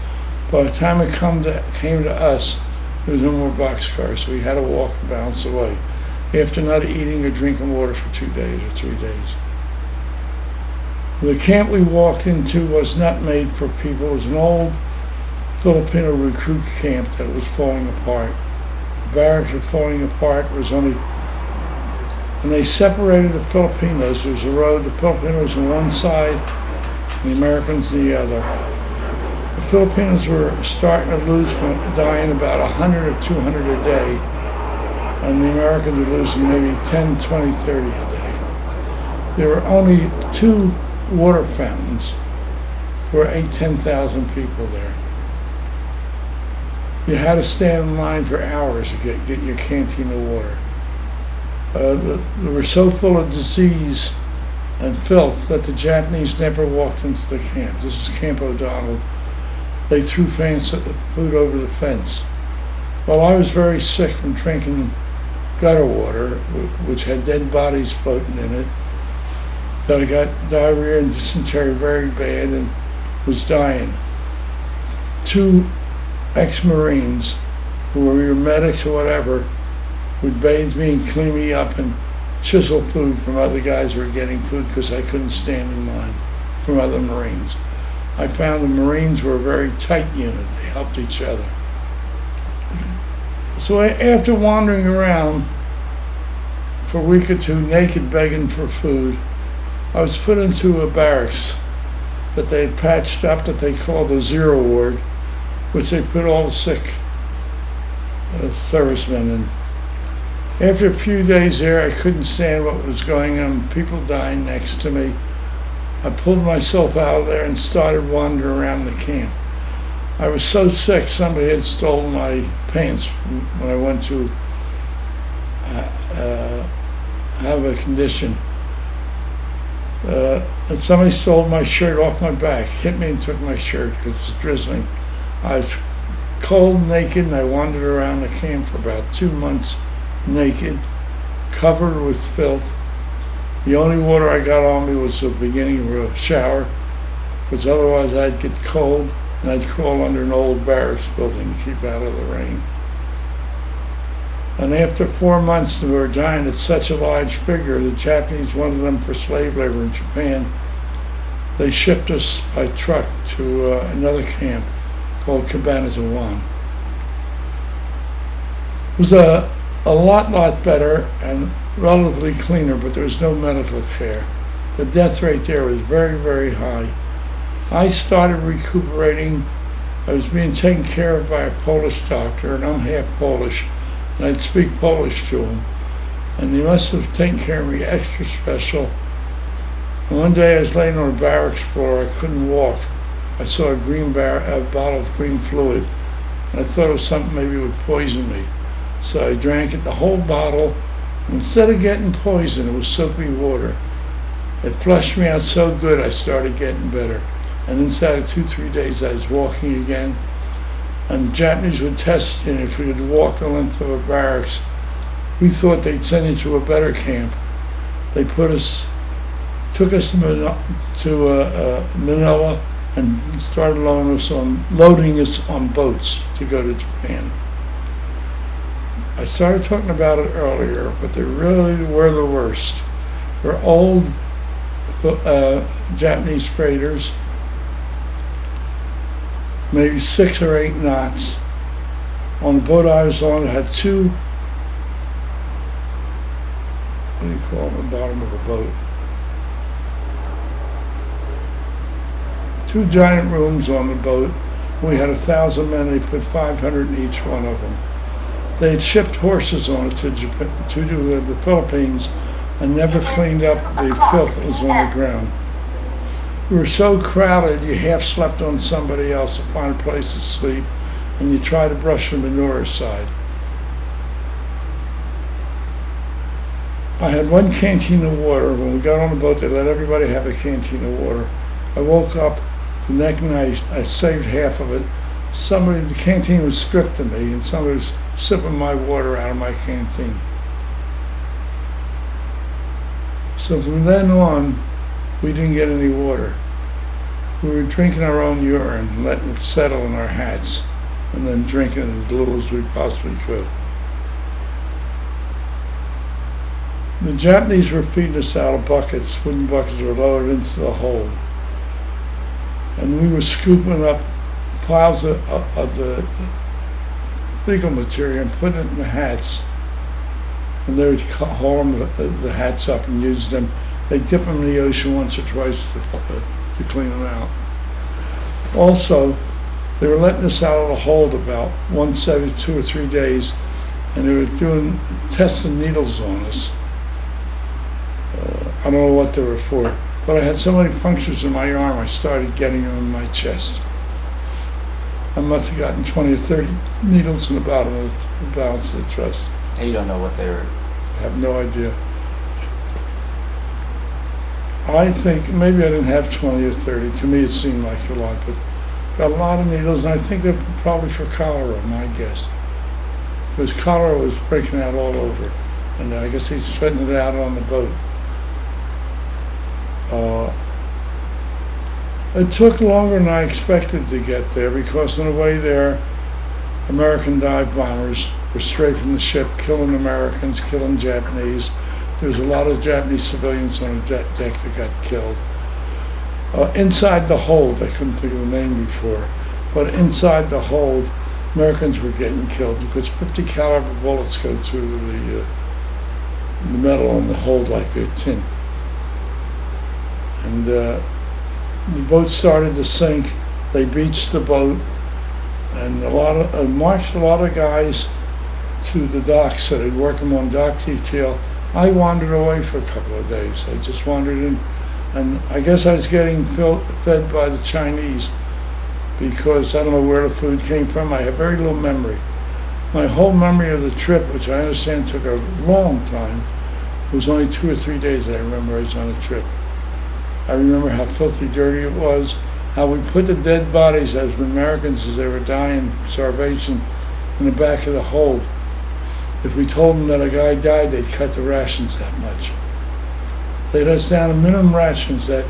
By the time it came to us, there was no more boxcars, so we had to walk the balance away after not eating or drinking water for 2 days or 3 days. The camp we walked into was not made for people. It was an old Filipino recruit camp that was falling apart. The barracks were falling apart. It was only, when they separated the Filipinos, there was a road, the Filipinos on one side, and the Americans on the other. The Filipinos were starting to lose, dying about 100 or 200 a day, and the Americans were losing maybe 10, 20, 30 a day. There were only 2 water fountains for 10,000 people there. You had to stand in line for hours to get your canteen of water. They were so full of disease and filth that the Japanese never walked into the camp. This is Camp O'Donnell. They threw food over the fence. Well, I was very sick from drinking gutter water, which had dead bodies floating in it. That I got diarrhea and dysentery very bad and was dying. 2 ex-Marines, who were your medics or whatever, would bathe me and clean me up and chisel food from other guys who were getting food because I couldn't stand in line from other Marines. I found the Marines were a very tight unit. They helped each other. So after wandering around for a week or 2 naked begging for food, I was put into a barracks that they had patched up that they called the Zero Ward, which they put all the sick servicemen in. After a few days there, I couldn't stand what was going on. People dying next to me. I pulled myself out of there and started wandering around the camp. I was so sick, somebody had stolen my pants when I went to have a condition. And somebody stole my shirt off my back, hit me and took my shirt because it was drizzling. I was cold, naked, and I wandered around the camp for about 2 months naked, covered with filth. The only water I got on me was the beginning of a shower, because otherwise I'd get cold and I'd crawl under an old barracks building to keep out of the rain. And after 4 months we were dying at such a large figure, the Japanese wanted them for slave labor in Japan. They shipped us by truck to another camp called Cabanatuan. It was a lot better and relatively cleaner, but there was no medical care. The death rate there was very high. I started recuperating. I was being taken care of by a Polish doctor, and I'm half Polish, and I'd speak Polish to him. And he must have taken care of me extra special. And one day I was laying on a barracks floor, I couldn't walk. I saw a bottle of green fluid, and I thought it was something maybe would poison me. So I drank it, the whole bottle. Instead of getting poison, it was soapy water. It flushed me out so good I started getting better. And inside of 2-3 days I was walking again. And the Japanese would test you, and if we could walk the length of a barracks, we thought they'd send you to a better camp. They took us to Manila and started loading us on boats to go to Japan. I started talking about it earlier, but they really were the worst. They're old Japanese freighters, maybe 6 or 8 knots. On the boat I was on, it had two, what do you call them, the bottom of a boat? 2 giant rooms on the boat. We had 1,000 men, they put 500 in each one of them. They had shipped horses on it to the Philippines and never cleaned up the filth that was on the ground. We were so crowded, you half slept on somebody else to find a place to sleep, and you try to brush the manure aside. I had 1 canteen of water. When we got on the boat, they let everybody have a canteen of water. I woke up the next night, I saved half of it. The canteen was stripped of me, and somebody was sipping my water out of my canteen. So from then on, we didn't get any water. We were drinking our own urine, letting it settle in our hats, and then drinking as little as we possibly could. The Japanese were feeding us out of buckets. Wooden buckets were lowered into the hold. And we were scooping up piles of the fecal material and putting it in the hats. And they would haul the hats up and use them. They dip them in the ocean once or twice to clean them out. Also, they were letting us out of the hold about once every 2 or 3 days, and they were testing needles on us. I don't know what they were for, but I had so many punctures in my arm, I started getting them in my chest. I must have gotten 20 or 30 needles in the bottom of the balance of the chest. And you don't know what they were? I have no idea. I think maybe I didn't have 20 or 30. To me it seemed like a lot, but got a lot of needles, and I think they're probably for cholera, my guess. Because cholera was breaking out all over, and I guess he's sweating it out on the boat. It took longer than I expected to get there, because on the way there, American dive bombers were strafing the ship, killing Americans, killing Japanese. There was a lot of Japanese civilians on the deck that got killed. Inside the hold, I couldn't think of the name before, but inside the hold, Americans were getting killed because 50 caliber bullets go through the metal on the hold like they're tin. And the boat started to sink. They beached the boat, and marched a lot of guys to the docks so they'd work them on dock detail. I wandered away for a couple of days. I just wandered in, and I guess I was getting fed by the Chinese, because I don't know where the food came from. I have very little memory. My whole memory of the trip, which I understand took a long time, was only 2 or 3 days that I remember I was on a trip. I remember how filthy dirty it was, how we put the dead bodies as Americans as they were dying of starvation in the back of the hold. If we told them that a guy died, they'd cut the rations that much. They'd let us down to minimum rations that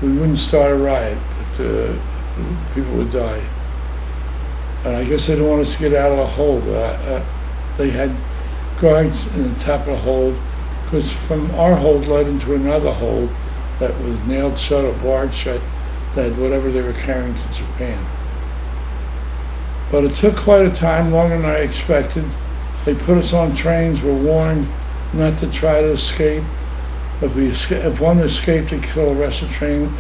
we wouldn't start a riot, but people would die. And I guess they didn't want us to get out of the hold. They had guards in the top of the hold, because from our hold led into another hold that was nailed shut or barred shut, that had whatever they were carrying to Japan. But it took quite a time, longer than I expected. They put us on trains, were warned not to try to escape. If one escaped, they'd kill the rest of the train,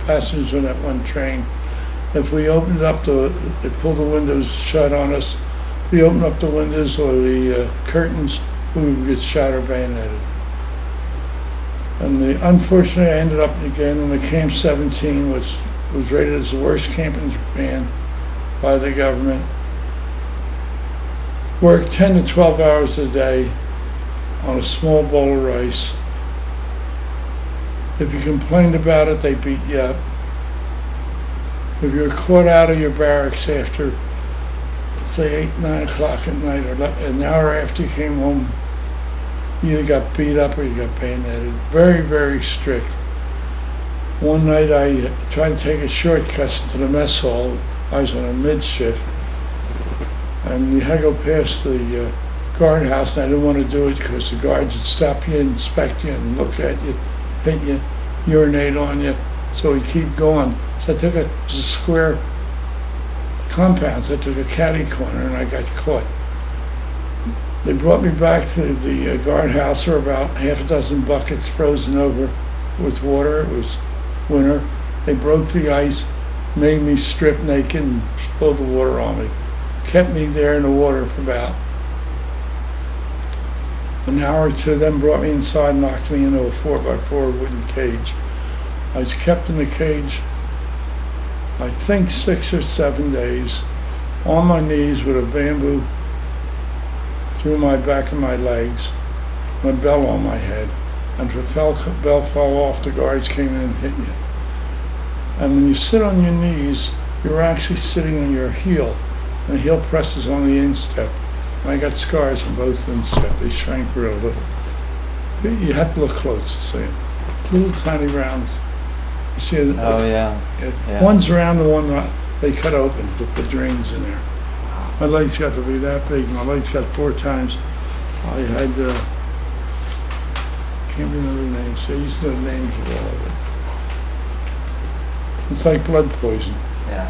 passengers on that one train. If we opened up they pulled the windows shut on us. If we opened up the windows or the curtains, we would get shot or bayoneted. And unfortunately, I ended up again in the Camp 17, which was rated as the worst camp in Japan by the government. Worked 10 to 12 hours a day on a small bowl of rice. If you complained about it, they beat you up. If you were caught out of your barracks after, say, 8, 9 o'clock at night, or an hour after you came home, you either got beat up or you got bayoneted. Very, very strict. One night I tried to take a shortcut to the mess hall. I was on a mid-shift, and you had to go past the guardhouse, and I didn't want to do it because the guards would stop you, inspect you, and look at you, hit you, urinate on you, so we'd keep going. So I took it was a square compound, so I took a catty corner, and I got caught. They brought me back to the guardhouse. There were about half a dozen buckets frozen over with water. It was winter. They broke the ice, made me strip naked, and spilled the water on me. Kept me there in the water for about an hour or two, then brought me inside and knocked me into a 4x4 wooden cage. I was kept in the cage, I think 6 or 7 days, on my knees with a bamboo through my back and my legs, and a bell on my head. And if the bell fell off, the guards came in and hit you. And when you sit on your knees, you're actually sitting on your heel, and the heel presses on the instep. And I got scars on both instep. They shrank real little. You have to look close to see them. Little tiny rounds. You see it? Oh, yeah. Yeah. One's round and one not. They cut open to put drains in there. My legs got to be that big. My legs got 4 times. I had, can't remember the names. They used to know the names of all of it. It's like blood poison. Yeah.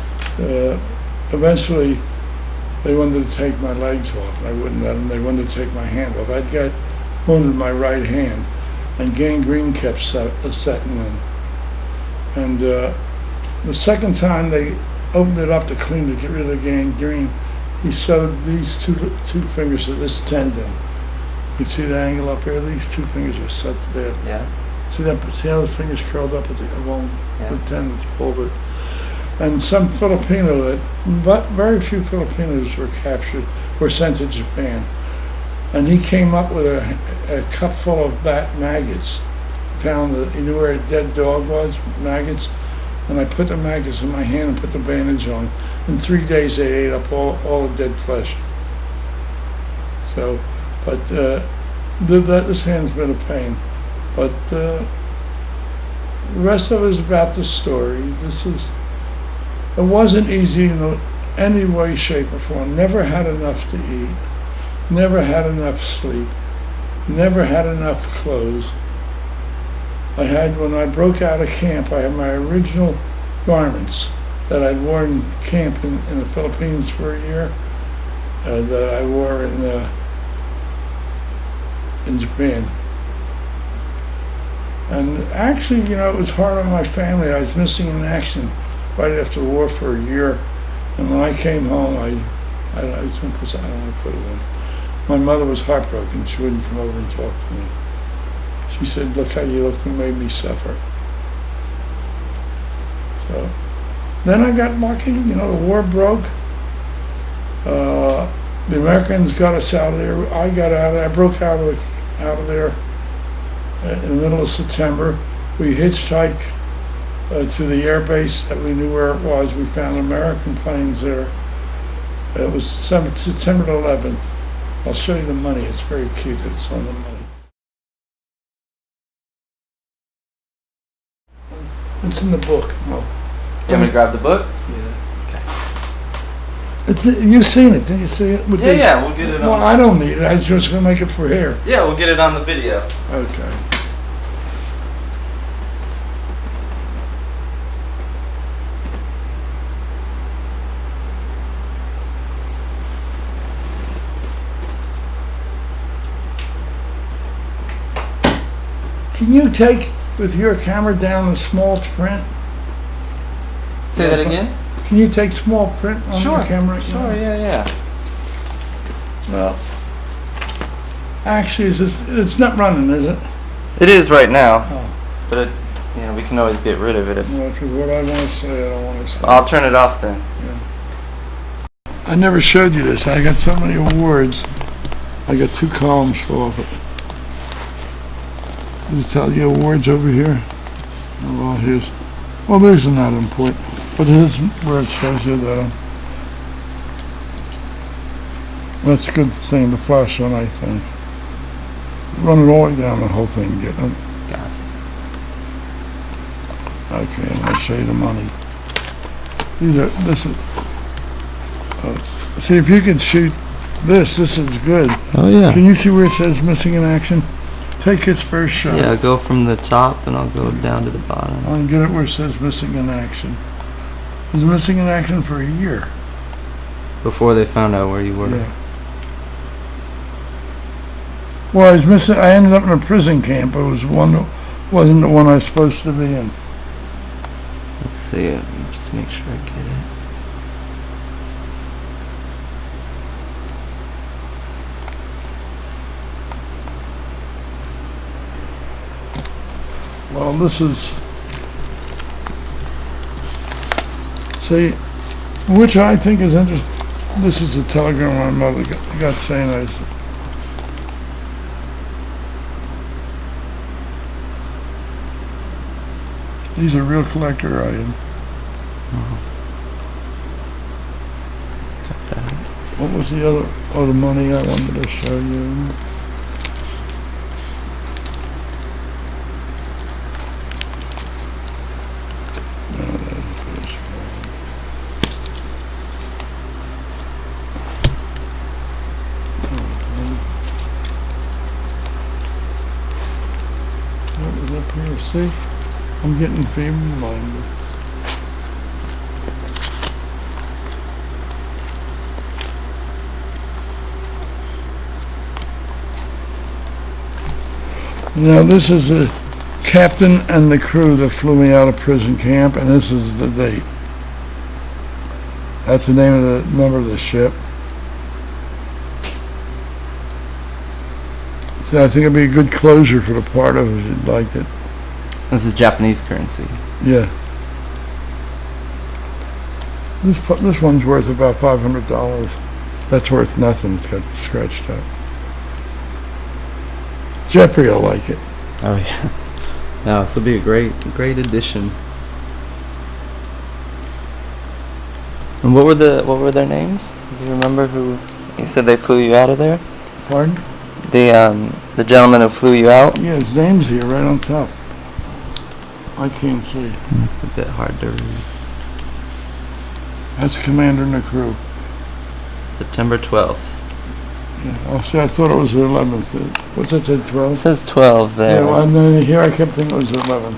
Eventually, they wanted to take my legs off, and I wouldn't let them. They wanted to take my hand off. I'd got wounded my right hand, and gangrene kept setting in. And the second time they opened it up to clean to get rid of the gangrene, he sewed these two fingers to this tendon. You see the angle up here? These 2 fingers are set to that. Yeah. See how the fingers curled up at the bone? Yeah. The tendons pulled it. And some Filipino, but very few Filipinos were sent to Japan. And he came up with a cup full of maggots. Found that he knew where a dead dog was, maggots. And I put the maggots in my hand and put the bandage on. In 3 days, they ate up all the dead flesh. So, but this hand's been a pain. But the rest of it is about the story. It wasn't easy in any way, shape, or form. Never had enough to eat. Never had enough sleep. Never had enough clothes. When I broke out of camp, I had my original garments that I'd worn in camp in the Philippines for a year, that I wore in Japan. And actually, it was hard on my family. I was missing in action right after the war for a year. And when I came home, I don't want to put it in. My mother was heartbroken. She wouldn't come over and talk to me. She said, "Look how you look, you made me suffer." So then I got lucky. The war broke. The Americans got us out of there. I got out of there. I broke out of there in the middle of September. We hitchhiked to the air base that we knew where it was. We found American planes there. It was September 11th, I'll show you the money. It's very cute. It's on the money. It's in the book. Oh. You want me to grab the book? Yeah. You've seen it. Did you see it? Yeah, we'll get it on. Well, I don't need it. I was just going to make it for here. Yeah, we'll get it on the video. Okay. Can you take, with your camera down, the small print? Say that again? Can you take small print on your camera? Sure, yeah. Well, actually, it's not running, is it? It is right now, Oh. but we can always get rid of it. No, because what I want to say, I don't want to say. I'll turn it off then. I never showed you this. I got so many awards. I got 2 columns full of it. Does it tell you awards over here? Oh, well, these are not important. But here's where it shows you that. That's a good thing, the flash on, I think. Run it all the way down the whole thing. Get it. Got it. Okay, and I'll show you the money. See if you can shoot this is good. Oh yeah. Can you see where it says missing in action? Take his first shot. Yeah, go from the top and I'll go down to the bottom. I'll get it where it says missing in action. It was missing in action for a year. Before they found out where you were. Yeah. Well, I was missing. I ended up in a prison camp. It was one that wasn't the one I was supposed to be in. Let's see it. Just make sure I get it. Well, this is, see, which I think is interesting. This is a telegram my mother got saying these are real collector items. Got that. What was the other, the money I wanted to show you? What was up here? See? I'm getting feeble-minded. Now this is the captain and the crew that flew me out of prison camp, and this is the date. That's the name of the number of the ship. So I think it'd be a good closure for the part of it if you'd like it. This is Japanese currency. Yeah. This one's worth about $500. That's worth nothing. It's got scratched up. Jeffrey will like it. Oh yeah. No, this will be a great addition. And what were their names? Do you remember who? You said they flew you out of there. Pardon? The gentleman who flew you out. Yeah, his name's here right on top. I can't see. It's a bit hard to read. That's commander and the crew. September 12th. Yeah. Oh, see, I thought it was the 11th. What's that say, It 12? says 12 there. Yeah, well, and then here I kept thinking it was 11.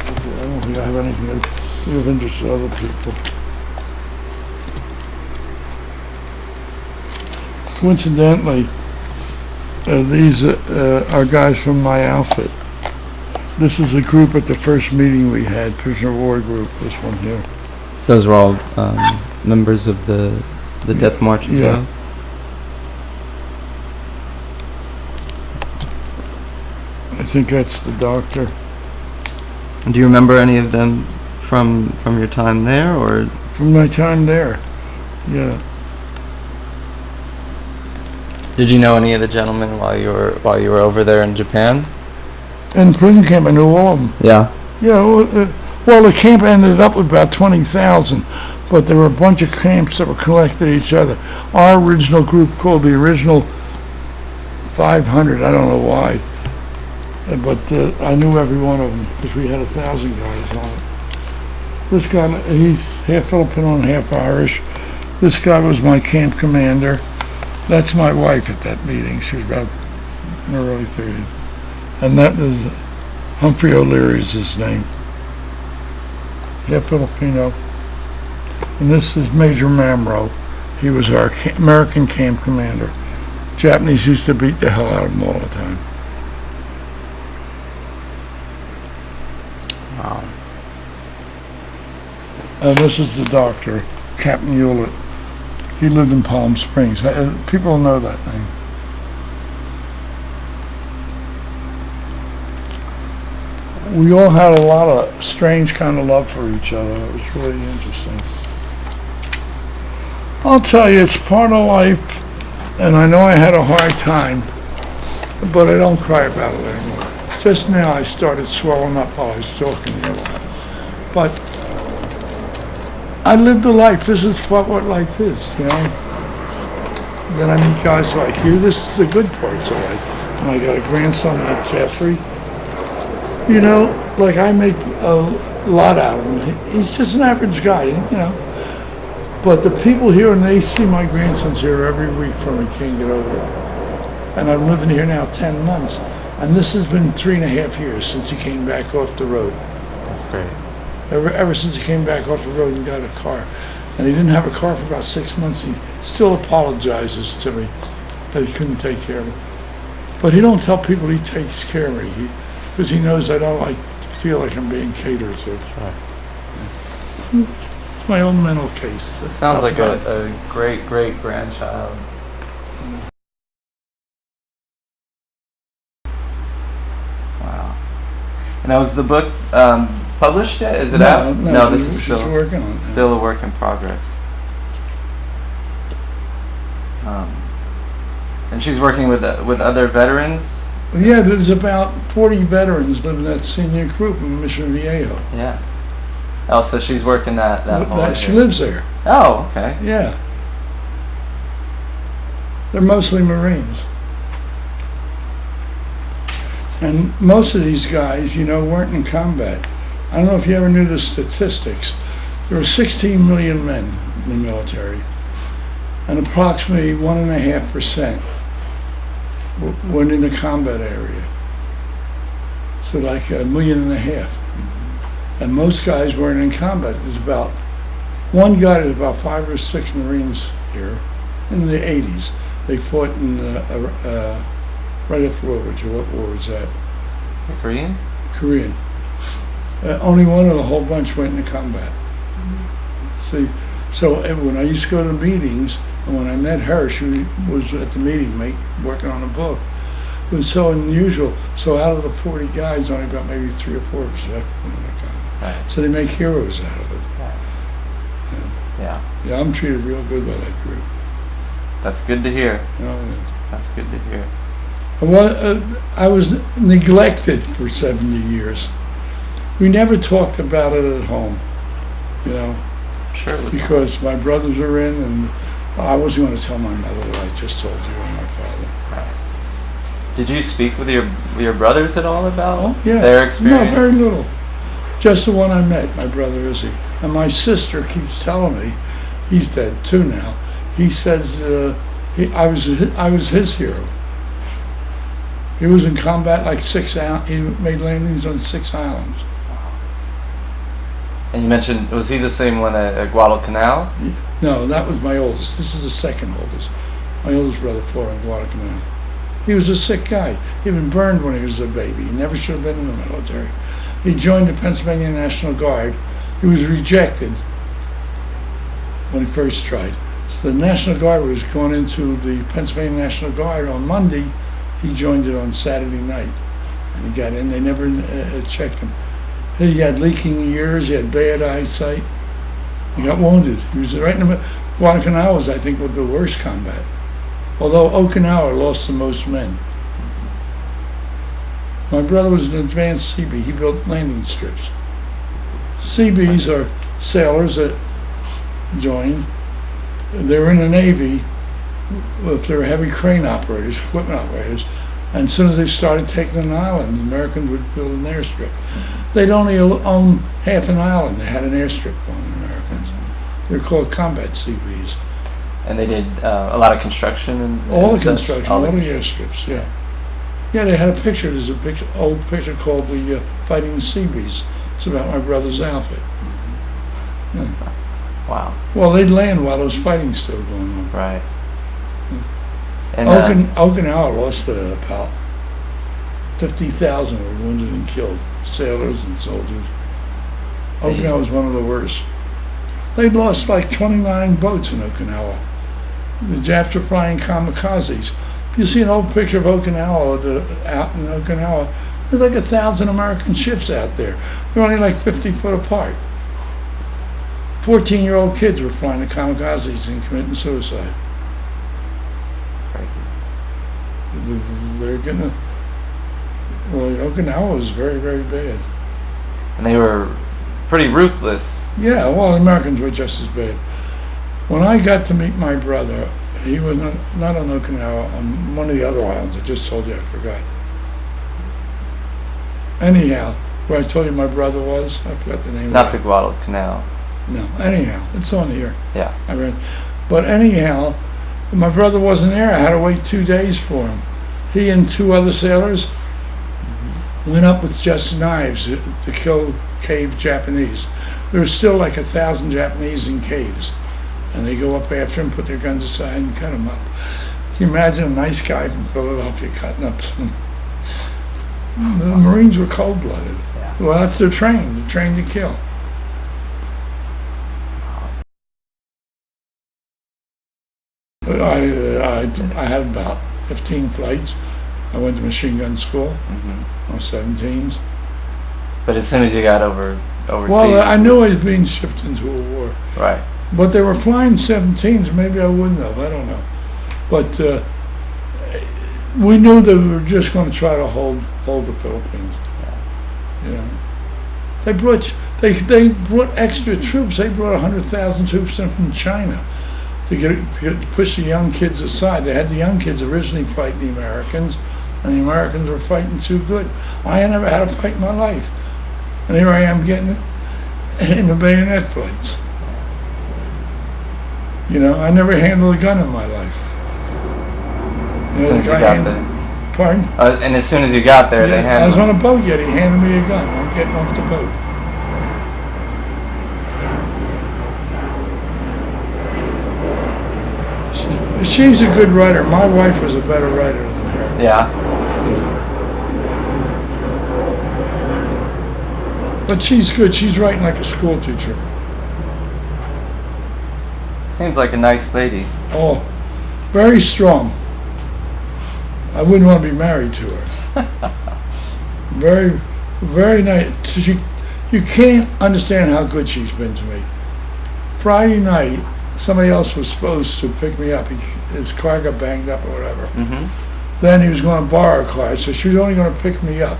Okay, I don't think I have anything that be of interest to other people. Coincidentally, these are guys from my outfit. This is a group at the first meeting we had, prisoner of war group, this one here. Those were all members of the death march as Yeah. well. I think that's the doctor. And do you remember any of them from your time there, or? From my time there, yeah. Did you know any of the gentlemen while you were over there in Japan? In prison camp, I knew all of them. Yeah. Yeah, Well, the camp ended up with about 20,000, but there were a bunch of camps that were collected each other. Our original group, called the original 500, I don't know why, but I knew every one of them because we had 1,000 guys on it. This guy, he's half Filipino and half Irish. This guy was my camp commander. That's my wife at that meeting. She was about in her early 30s. And that was Humphrey O'Leary is his name. Half Filipino. And this is Major Mamro. He was our American camp commander. Japanese used to beat the hell out of him all the time. Wow. This is the doctor, Captain Hewlett. He lived in Palm Springs. People know that name. We all had a lot of strange kind of love for each other. It was really interesting. I'll tell you, it's part of life, and I know I had a hard time, but I don't cry about it anymore. Just now I started swelling up while I was talking to you. But I lived a life. This is what life is, you know. Then I meet guys like you. This is the good parts of life. And I got a grandson named Jeffrey. You know, like I make a lot out of him. He's just an average guy, you know. But the people here, and they see my grandsons here every week from me, can't get over it. And I'm living here now 10 months. And this has been 3.5 years since he came back off the road. That's great. Ever since he came back off the road and got a car. And he didn't have a car for about 6 months. He still apologizes to me that he couldn't take care of me. But he don't tell people he takes care of me because he knows I don't like to feel like I'm being catered to. Right. It's my own mental case. Sounds like a great grandchild. Wow. And now, is the book published yet? Is it out? No, this is she's still working on it. Still a work in progress. And she's working with other veterans. Yeah, there's about 40 veterans living in that senior group in Mission Viejo. Yeah. Oh, so she's working that whole She area. lives there. Oh, okay. Yeah. They're mostly Marines. And most of these guys, you know, weren't in combat. I don't know if you ever knew the statistics. There were 16 million men in the military, and approximately 1.5% went in the combat area. So like 1.5 million. And most guys weren't in combat. There's about one guy, there's about 5 or 6 Marines here in the 80s. They fought in right after World War II. What war was that? The Korean? Korean. Only one of the whole bunch went into combat. See, so when I used to go to meetings, and when I met her, she was at the meeting working on a book. It was so unusual. So out of the 40 guys, only about maybe 3 or 4 went into combat. Right. So they make heroes out of it. Right. Yeah. Yeah, I'm treated real good by that group. That's good to hear. You know, That's good to hear. well, I was neglected for 70 years. We never talked about it at home, you know, Sure. It was because my brothers were in, and I wasn't going to tell my mother what I just told you and my father. Right. Did you speak with your brothers at all about Yeah. their experience? No, very little. Just the one I met, my brother Izzy. And my sister keeps telling me, he's dead too now. He says I was his hero. He was in combat like 6 islands. He made landings on 6 islands. And you mentioned, was he the same one at Guadalcanal? No, that was my oldest. This is the second oldest. My oldest brother fought in Guadalcanal. He was a sick guy. He'd been burned when he was a baby. He never should have been in the military. He joined the Pennsylvania National Guard. He was rejected when he first tried. So the National Guard was going into the Pennsylvania National Guard on Monday. He joined it on Saturday night. And he got in. They never checked him. He had leaking ears. He had bad eyesight. He got wounded. He was right in the middle. Guadalcanal was, I think, the worst combat. Although Okinawa lost the most men. My brother was an advanced CB. He built landing strips. Seabees are sailors that joined. They were in the Navy. If they were heavy crane operators, equipment operators, and as soon as they started taking an island, the Americans would build an airstrip. They'd only own half an island. They had an airstrip on the Americans. They're called combat Seabees. And they did a lot of construction and All the such? construction, all the airstrips, yeah. Yeah, they had a picture. There's a picture, old picture called the Fighting Seabees. It's about my brother's outfit. Yeah. Wow. Well, they'd land while there was fighting still going on. Right. And Okinawa lost about 50,000 were wounded and killed, sailors and soldiers. Okinawa was one of the worst. They'd lost like 29 boats in Okinawa. The Japs were flying kamikazes. If you see an old picture of Okinawa, out in Okinawa, there's like 1,000 American ships out there. They're only like 50 foot apart. 14-year-old kids were flying the kamikazes and committing suicide. They're gonna. Well, Okinawa was very, very bad. And they were pretty ruthless. Yeah, well, the Americans were just as bad. When I got to meet my brother, he was not on Okinawa, on one of the other islands. I just told you, I forgot. Anyhow, where I told you my brother was, I forgot the name. Not the Guadalcanal. No, anyhow, it's on here. Yeah. I read. But anyhow, my brother wasn't there. I had to wait 2 days for him. He and two other sailors went up with just knives to kill cave Japanese. There was still like 1,000 Japanese in caves. And they go up after him, put their guns aside, and cut him up. Can you imagine a nice guy from Philadelphia cutting up some... The Marines were cold-blooded. Yeah. Well, that's their trained. They're trained to kill. I had about 15 flights. I went to machine gun school. I was 17s. But as soon as you got overseas... Well, I knew I was being shipped into a war. Right. But they were flying 17s. Maybe I wouldn't have. I don't know. But we knew that we were just going to try to hold the Philippines. Yeah. You know, they brought extra troops. They brought 100,000 troops in from China to push the young kids aside. They had the young kids originally fighting the Americans, and the Americans were fighting too good. I had never had a fight in my life, and here I am getting in the bayonet fights. You know, I never handled a gun in my life. You know, As soon as you got there. Pardon? And as soon as you got there, they Yeah, handed... I was on a boat yet. He handed me a gun. I'm getting off the boat. She's a good writer. My wife was a better writer than her. Yeah. But she's good. She's writing like a school teacher. Seems like a nice lady. Oh, very strong. I wouldn't want to be married to her. Very, very nice. You can't understand how good she's been to me. Friday night, somebody else was supposed to pick me up. His car got banged up or whatever. Then he was going to borrow a car, so she was only going to pick me up.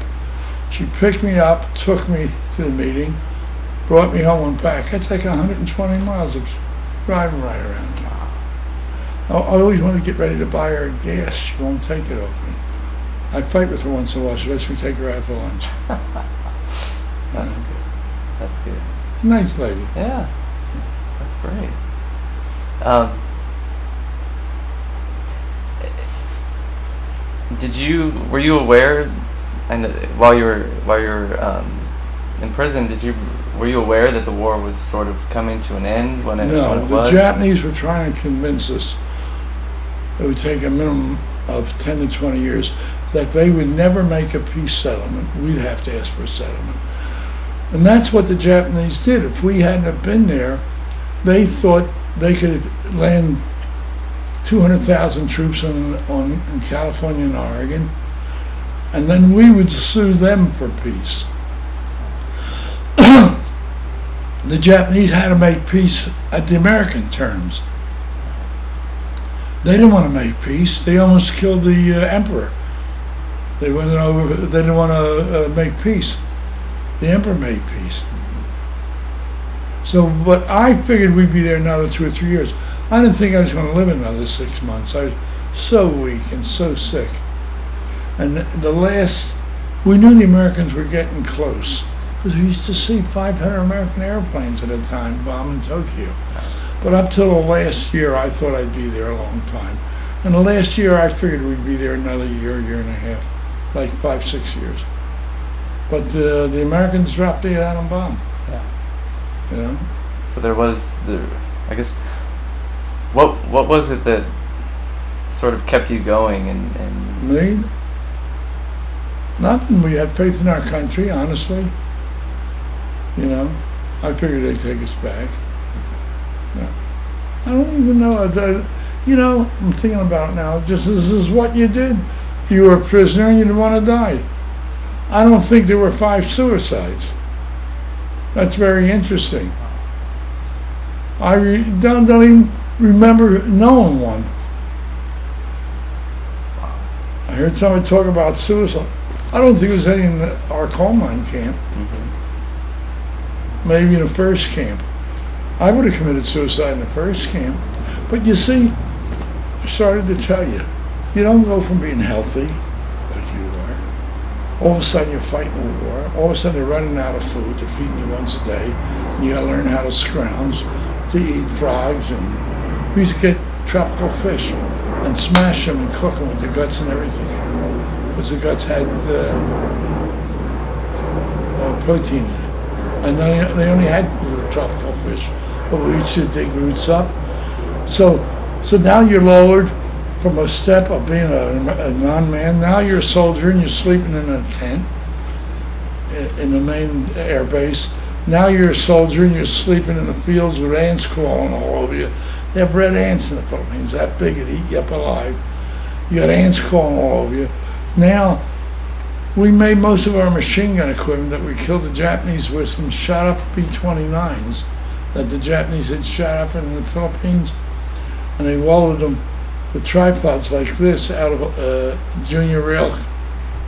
She picked me up, took me to the meeting, brought me home and back. That's like 120 miles of driving right around. I always want to get ready to buy her gas. She won't take it off me. I fight with her once in a while. She lets me take her out to lunch. That's good. That's good. Nice lady. Yeah. That's great. Were you aware, and while you were in prison, were you aware that the war was sort of coming to an end when it No, was? the Japanese were trying to convince us it would take a minimum of 10 to 20 years, that they would never make a peace settlement. We'd have to ask for a settlement. And that's what the Japanese did. If we hadn't have been there, they thought they could land 200,000 troops in California and Oregon, and then we would sue them for peace. The Japanese had to make peace at the American terms. They didn't want to make peace. They almost killed the emperor. They didn't want to make peace. The emperor made peace. So, but I figured we'd be there another 2 or 3 years. I didn't think I was going to live another 6 months. I was so weak and so sick. And we knew the Americans were getting close because we used to see 500 American airplanes at a time bombing Tokyo. But up till the last year, I thought I'd be there a long time. And the last year, I figured we'd be there another year, year and a half, like 5, 6 years. But the Americans dropped the atom bomb. Yeah. You know? So there was I guess, what was it that sort of kept you going and Me? Nothing. We had faith in our country, honestly. You know, I figured they'd take us back. Yeah. I don't even know. You know, I'm thinking about it now. Just this is what you did. You were a prisoner and you didn't want to die. I don't think there were 5 suicides. That's very interesting. I don't even remember knowing one. I heard somebody talk about suicide. I don't think it was any in our coal mine camp. Mm-hmm. Maybe in the first camp. I would have committed suicide in the first camp. But you see, I started to tell you, you don't go from being healthy, like you are, all of a sudden you're fighting a war, all of a sudden they're running out of food, they're feeding you once a day, and you gotta learn how to scrounge, to eat frogs, and we used to get tropical fish and smash them and cook them with the guts and everything, because the guts had protein in it. And they only had tropical fish, but we used to dig roots up. So now you're lowered from a step of being a non-man. Now you're a soldier and you're sleeping in a tent in the main air base. Now you're a soldier and you're sleeping in the fields with ants crawling all over you. They have red ants in the Philippines, that big, it'd eat you up alive. You got ants crawling all over you. Now, we made most of our machine gun equipment that we killed the Japanese with some shot up B-29s that the Japanese had shot up in the Philippines. And they welded them with tripods like this out of junior rail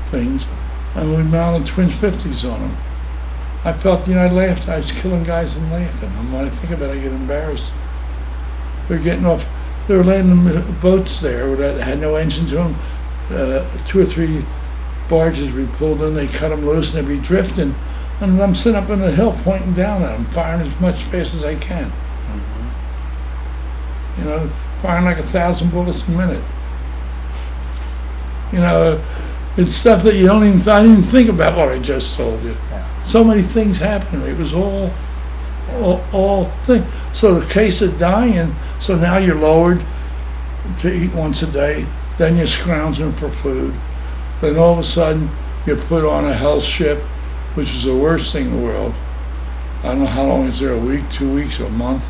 things, and we mounted twin 50s on them. I felt, I laughed. I was killing guys and laughing. And when I think about it, I get embarrassed. They're getting off. They were landing boats there that had no engine to them. 2 or 3 barges we pulled in. They cut them loose and they'd be drifting. And I'm sitting up on the hill pointing down at them, firing as much space as I can. Firing like 1,000 bullets a minute. It's stuff that I didn't even think about what I just told you. Yeah. So many things happened. It was all thing. So the case of dying, so now you're lowered to eat once a day, then you're scrounging for food. Then all of a sudden you're put on a health ship, which is the worst thing in the world. I don't know how long is there, a week, 2 weeks, or a month.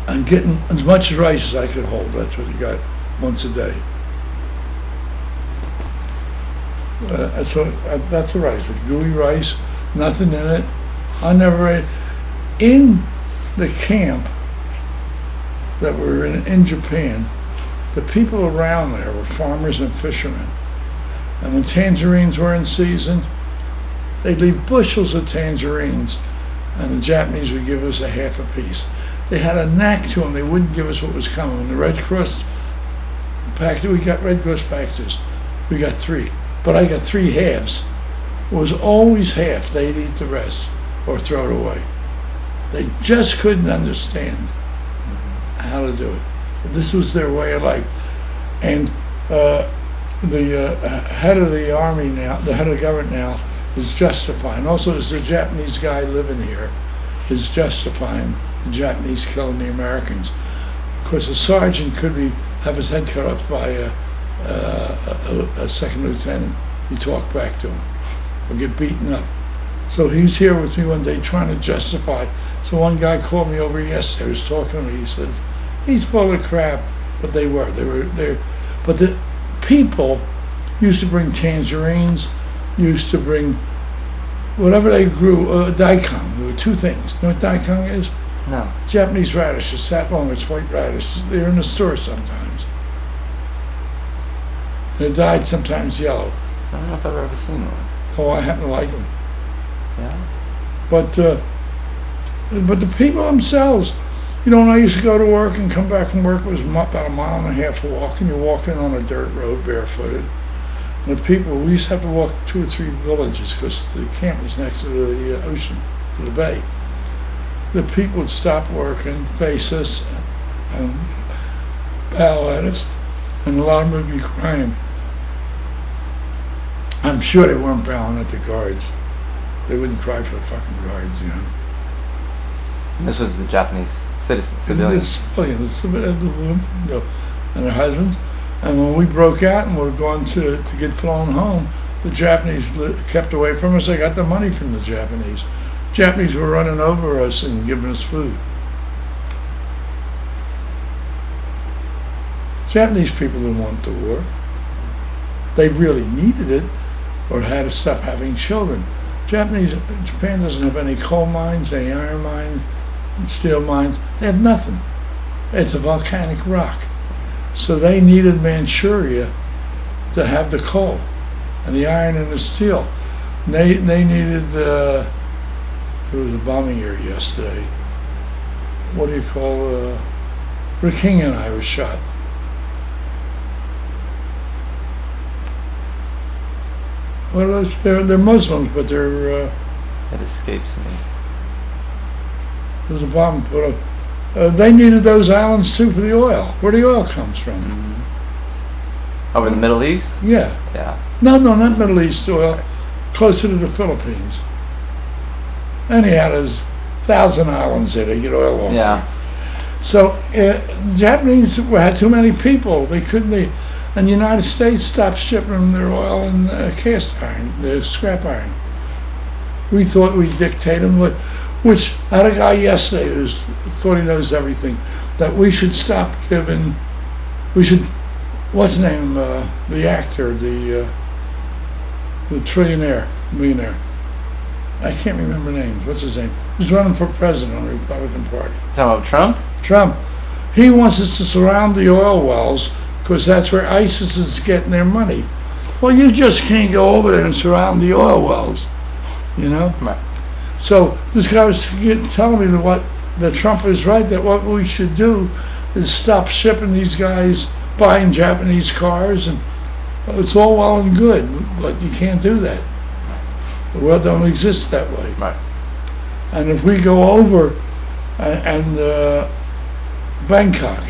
I'm getting as much rice as I could hold. That's what you got once a day. So that's the rice, a gooey rice, nothing in it. I never ate. In the camp that we were in Japan, the people around there were farmers and fishermen. And when tangerines were in season, they'd leave bushels of tangerines, and the Japanese would give us a half a piece. They had a knack to them. They wouldn't give us what was coming. When the Red Cross packed it, we got Red Cross packages. We got 3, but I got 3 halves. It was always half. They'd eat the rest or throw it away. They just couldn't understand how to do it. This was their way of life. And the head of the army now, the head of the government now, is justifying. Also, there's a Japanese guy living here, is justifying the Japanese killing the Americans. Of course, a sergeant could have his head cut off by a second lieutenant. He talked back to him, or get beaten up. So he was here with me one day trying to justify. So one guy called me over yesterday, was talking to me, he says, he's full of crap, but they were. But the people used to bring tangerines, used to bring whatever they grew, daikon. There were 2 things. You know what daikon is? No. Japanese radishes, sat long, it's white radishes. They're in the store sometimes. They're dyed sometimes yellow. I don't know if I've ever seen one. Oh, I happen to like them. Yeah. But But the people themselves, when I used to go to work and come back from work, it was about a mile and a half walk, and you're walking on a dirt road barefooted. And the people, we used to have to walk 2 or 3 villages because the camp was next to the ocean, to the bay. The people would stop working, face us, and bow at us, and a lot of them would be crying. I'm sure they weren't bowing at the guards. They wouldn't cry for the fucking guards, This was the Japanese civilians. The women, and their husbands. And when we broke out and were going to get flown home, the Japanese kept away from us. They got the money from the Japanese. Japanese were running over us and giving us food. Japanese people didn't want the war. They really needed it or had to stop having children. Japan doesn't have any coal mines, any iron mines, and steel mines. They have nothing. It's a volcanic rock. So they needed Manchuria to have the coal and the iron and the steel. And they needed, there was a bombing here yesterday. What do you call, Rick King and I was shot. What are those? They're Muslims, but they're. It escapes me. There's a bomb put up. They needed those islands too for the oil. Where the oil comes from? Mm-hmm. Over in the Middle East? Yeah. Yeah. No, not Middle East oil. Closer to the Philippines. Anyhow, there's 1,000 islands there. They get oil off. Yeah. So Japanese had too many people. They couldn't. And the United States stopped shipping them their oil and cast iron, the scrap iron. We thought we'd dictate them, which I had a guy yesterday who thought he knows everything, that we should stop giving, what's his name, the actor, the millionaire. I can't remember names. What's his name? He's running for president on the Republican Party. Talking about Trump? Trump. He wants us to surround the oil wells because that's where ISIS is getting their money. Well, you just can't go over there and surround the oil wells, Right. So this guy was telling me that Trump is right, that what we should do is stop shipping these guys buying Japanese cars, and it's all well and good, but you can't do that. The world don't exist that way. Right. And if we go over and Bangkok,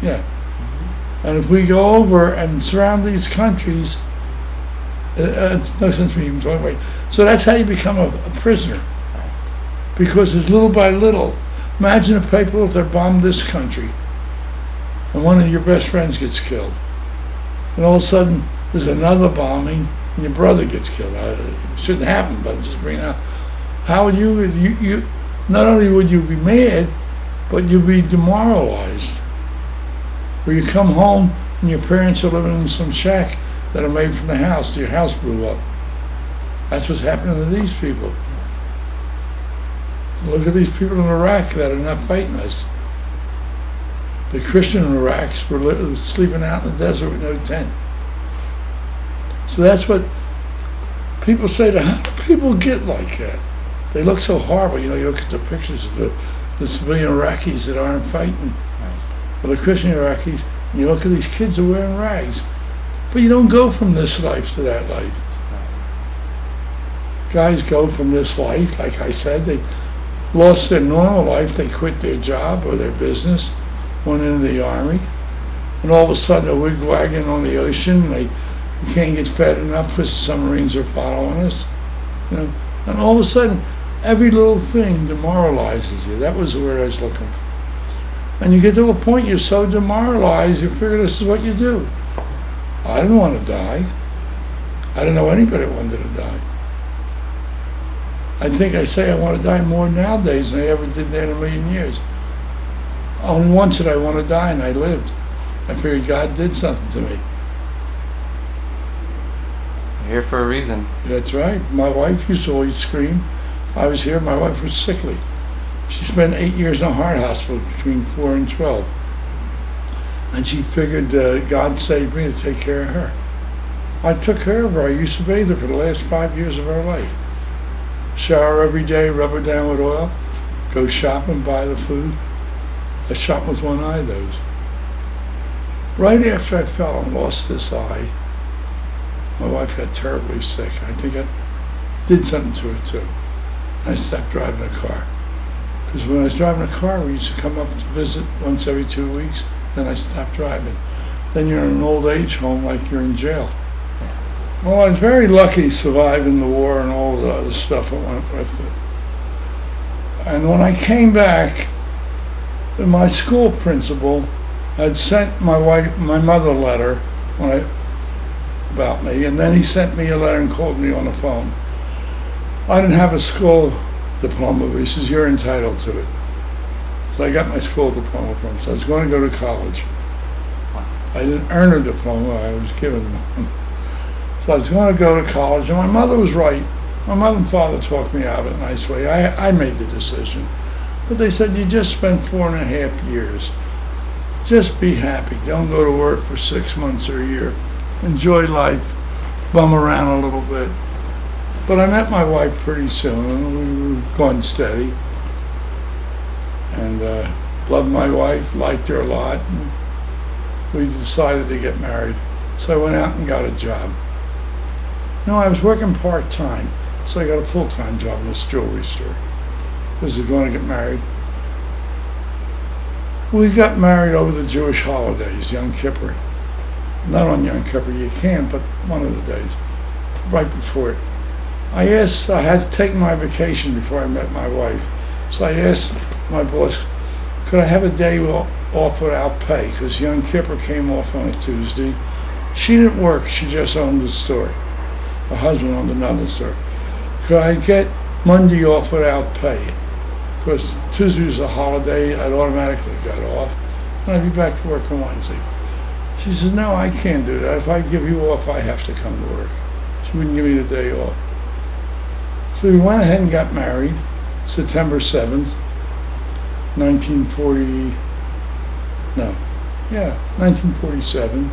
yeah. And if we go over and surround these countries, it's no sense me even talking about it. So that's how you become a prisoner. Because it's little by little. Imagine if people, if they bombed this country, and one of your best friends gets killed, and all of a sudden there's another bombing, and your brother gets killed. It shouldn't happen, but I'm just bringing out. How would you not only would you be mad, but you'd be demoralized. Where you come home and your parents are living in some shack that are made from the house. Your house blew up. That's what's happening to these people. Look at these people in Iraq that are not fighting us. The Christian Iraqs were sleeping out in the desert with no tent. So that's what people say to how do people get like that? They look so horrible. You look at the pictures of the civilian Iraqis that aren't fighting. Or the Christian Iraqis, and you look at these kids who are wearing rags. But you don't go from this life to that life. Guys go from this life, like I said, they lost their normal life, they quit their job or their business, went into the army, and all of a sudden a wigwagging on the ocean, you can't get fed enough because the submarines are following us. And all of a sudden, every little thing demoralizes you. That was the word I was looking for. And you get to a point you're so demoralized, you figure this is what you do. I didn't want to die. I didn't know anybody that wanted to die. I think I say I want to die more nowadays than I ever did in a million years. Only once did I want to die, and I lived. I figured God did something to me. You're here for a reason. That's right. My wife used to always scream. I was here, my wife was sickly. She spent 8 years in a heart hospital between 4 and 12. And she figured God saved me to take care of her. I took care of her. I used to bathe her for the last 5 years of her life. shower every day, rub her down with oil, go shopping, buy the food. I shop with one eye, those. Right after I fell and lost this eye, my wife got terribly sick. I think I did something to her too. I stopped driving a car. Because when I was driving a car, we used to come up to visit once every 2 weeks. Then I stopped driving. Then you're in an old age home like you're in jail. Well, I was very lucky surviving the war and all the other stuff that went with it. And when I came back, my school principal had sent my mother a letter about me, and then he sent me a letter and called me on the phone. I didn't have a school diploma, but he says, you're entitled to it. So I got my school diploma from him. So I was going to go to college. I didn't earn a diploma, I was given one. So I was going to go to college, and my mother was right. My mother and father talked me out of it in a nice way. I made the decision. But they said, you just spent 4.5 years. Just be happy. Don't go to work for 6 months or a year. Enjoy life. Bum around a little bit. But I met my wife pretty soon, and we were going steady. And loved my wife, liked her a lot. And we decided to get married. So I went out and got a job. No, I was working part-time, so I got a full-time job in this jewelry store. Because we were going to get married. We got married over the Jewish holidays, Yom Kippur. Not on Yom Kippur, you can, but one of the days, right before it. I had to take my vacation before I met my wife. So I asked my boss, could I have a day off without pay? Because Yom Kippur came off on a Tuesday. She didn't work, she just owned the store. Her husband owned another store. Could I get Monday off without pay? Because Tuesday was a holiday, I'd automatically got off, and I'd be back to work on Wednesday. She says, no, I can't do that. If I give you off, I have to come to work. She wouldn't give me the day off. So we went ahead and got married, September 7th, 1947.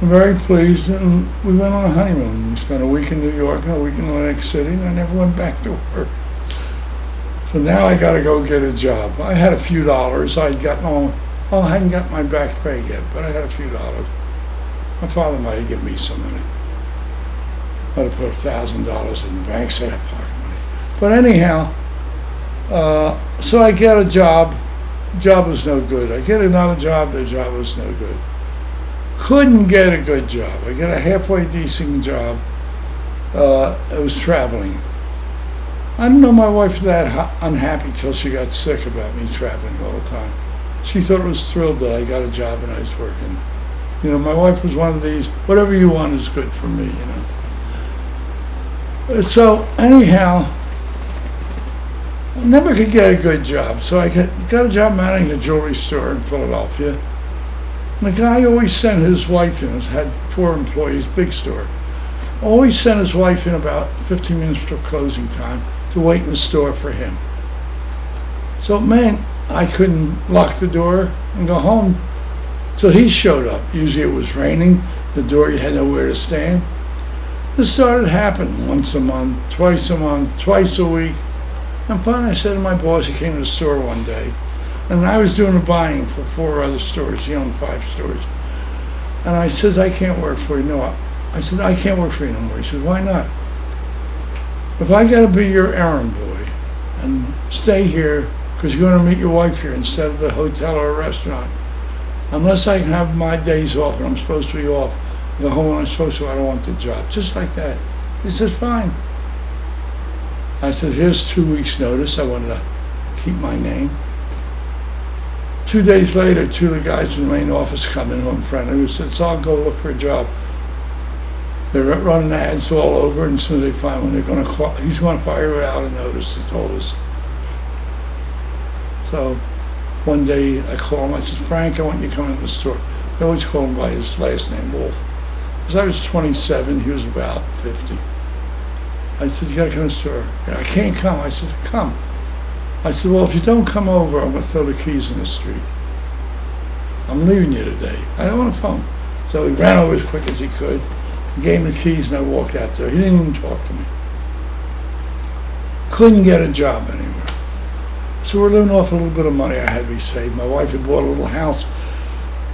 I'm very pleased, and we went on a honeymoon. We spent a week in New York and a week in Atlantic City, and I never went back to work. So now I got to go get a job. I had a few dollars. I hadn't got my back pay yet, but I had a few dollars. My father might have given me some money. Might have put $1,000 in the bank, so I had pocket money. But anyhow, so I get a job. Job was no good. I get another job. The job was no good. Couldn't get a good job. I got a halfway decent job. It was traveling. I didn't know my wife that unhappy till she got sick about me traveling all the time. She thought it was thrilled that I got a job and I was working. You know, my wife was one of these, whatever you want is good for me, you know. So anyhow, I never could get a good job. So I got a job managing a jewelry store in Philadelphia. And the guy always sent his wife in, had 4 employees, big store. Always sent his wife in about 15 minutes before closing time to wait in the store for him. So it meant I couldn't lock the door and go home till he showed up. Usually it was raining, the door, you had nowhere to stand. This started happening once a month, twice a week. And finally I said to my boss, he came to the store one day, and I was doing the buying for 4 other stores. He owned 5 stores. And I says, I can't work for you. No, I said, I can't work for you no more. He said, why not? If I gotta be your errand boy and stay here because you're gonna meet your wife here instead of the hotel or a restaurant, unless I can have my days off and I'm supposed to be off, go home when I'm supposed to, I don't want the job. Just like that. He said, fine. I said, here's 2 weeks notice. I wanted to keep my name. 2 days later, 2 of the guys in the main office come in, one friend who said, so I'll go look for a job. They're running ads all over, and as soon as they find one, he's going to fire without a notice, they told us. So one day I call him, I said, Frank, I want you to come in the store. They always call him by his last name, Wolf. Because I was 27, he was about 50. I said, you got to come in the store. Yeah, I can't come. I said, come. I said, well, if you don't come over, I'm going to throw the keys in the street. I'm leaving you today. I don't want a phone. So he ran over as quick as he could, gave me the keys, and I walked out there. He didn't even talk to me. Couldn't get a job anywhere. So we're living off a little bit of money I had to be saved. My wife had bought a little house.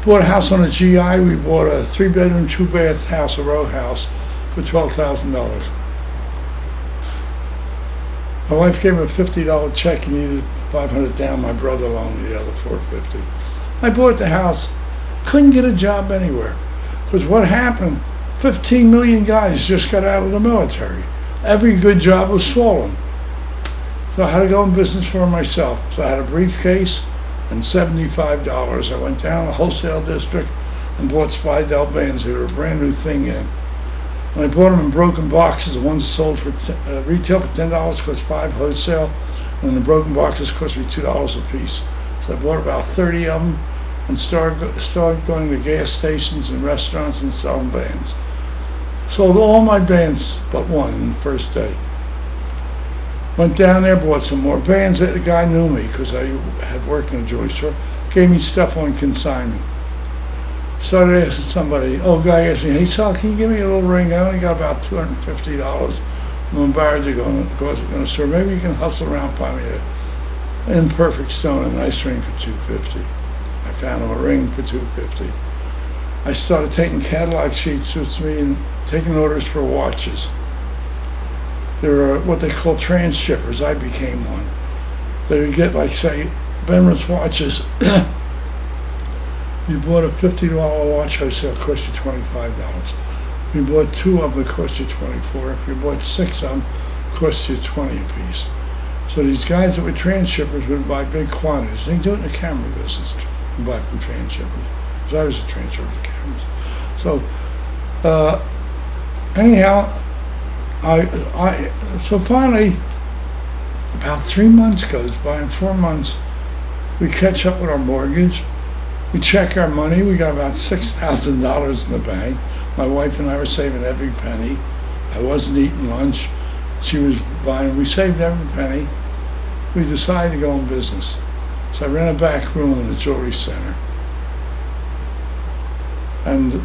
Bought a house on a GI. We bought a 3-bedroom, 2-bath house, a row house, for $12,000. My wife gave him a $50 check. He needed $500 down. My brother loaned me the other $450. I bought the house. Couldn't get a job anywhere. Because what happened? 15 million guys just got out of the military. Every good job was swollen. So I had to go in business for myself. So I had a briefcase and $75. I went down to the wholesale district and bought Spidell bands. They were a brand new thing in. And I bought them in broken boxes. The ones sold for retail for $10 cost $5 wholesale, and the broken boxes cost me $2 a piece. So I bought about 30 of them and started going to gas stations and restaurants and selling bands. Sold all my bands but one in the first day. Went down there, bought some more bands. The guy knew me because I had worked in a jewelry store. Gave me stuff on consignment. Started asking somebody, guy asked me, hey Sal, can you give me a little ring? I only got about $250. I'm embarrassed to go in the store. Maybe you can hustle around, find me an imperfect stone, a nice ring for $250. I found him a ring for $250. I started taking catalog sheets with me and taking orders for watches. There are what they call transshippers. I became one. They would get, like, say, Benrus watches. You bought a $50 watch wholesale, it cost you $25. If you bought 2 of them, it cost you $24. If you bought 6 of them, it cost you $20 a piece. So these guys that were transshippers would buy big quantities. They do it in the camera business, buy from transshippers. Because I was a transshipper for cameras. So, anyhow, so finally, about 3 months goes by. In 4 months, we catch up with our mortgage. We check our money. We got about $6,000 in the bank. My wife and I were saving every penny. I wasn't eating lunch. She was buying. We saved every penny. We decided to go in business. So I ran a back room in the jewelry center. And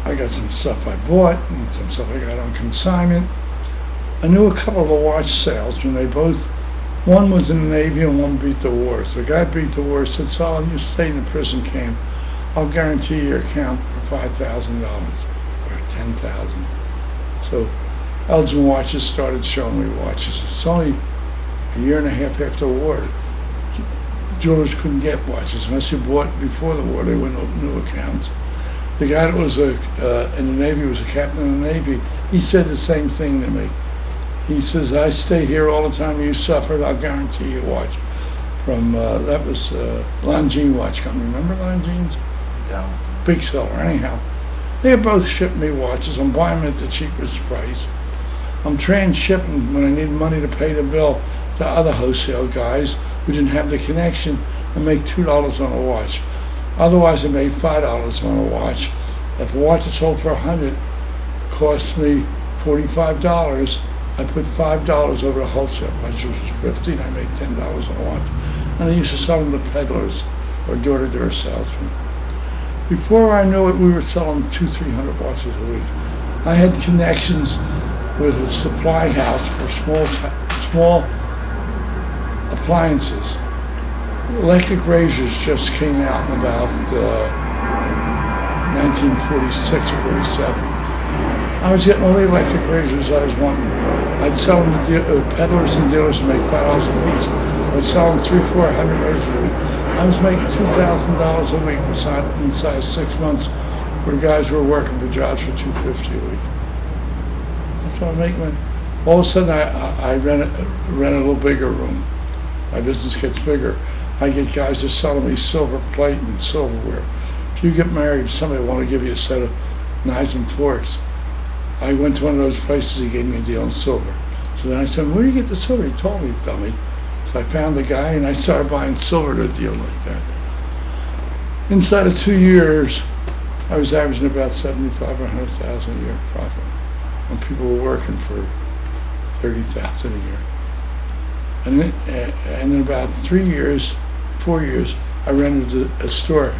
I got some stuff I bought and some stuff I got on consignment. I knew a couple of the watch salesmen. They both, one was in the Navy and one beat the war. So the guy beat the war said, Saul, you stayed in a prison camp. I'll guarantee your account for $5,000 or $10,000. So Elgin Watches started showing me watches. It's only a year and a half after the war. Jewelers couldn't get watches unless you bought before the war. They wouldn't open new accounts. The guy that was in the Navy, was a captain in the Navy. He said the same thing to me. He says, I stayed here all the time you suffered. I'll guarantee you a watch. From, that was Longines Watch Company. Remember Longines? Yeah. Big seller, anyhow. They both shipped me watches. I'm buying them at the cheapest price. I'm transshipping when I need money to pay the bill to other wholesale guys who didn't have the connection and make $2 on a watch. Otherwise, I made $5 on a watch. If a watch is sold for $100, cost me $45. I put $5 over the wholesale price, which was $50, and I made $10 on a watch. And I used to sell them to peddlers or door-to-door salesmen. Before I knew it, we were selling 200-300 watches a week. I had connections with a supply house for small appliances. Electric razors just came out in about 1946, 47. I was getting all the electric razors I was wanting. I'd sell them to peddlers and dealers and make $5 a piece. I'd sell them 300-400 razors a week. I was making $2,000 a week inside of 6 months, where guys were working for jobs for $250 a week. That's what I'm making. All of a sudden, I rent a little bigger room. My business gets bigger. I get guys just selling me silver plate and silverware. If you get married, somebody want to give you a set of knives and forks. I went to one of those places, he gave me a deal in silver. So then I said, where do you get the silver? He told me, dummy. So I found the guy and I started buying silver to a deal like that. Inside of 2 years, I was averaging about $75,000 or $100,000 a year profit. When people were working for $30,000 a year. And in about 4 years, I rented a store,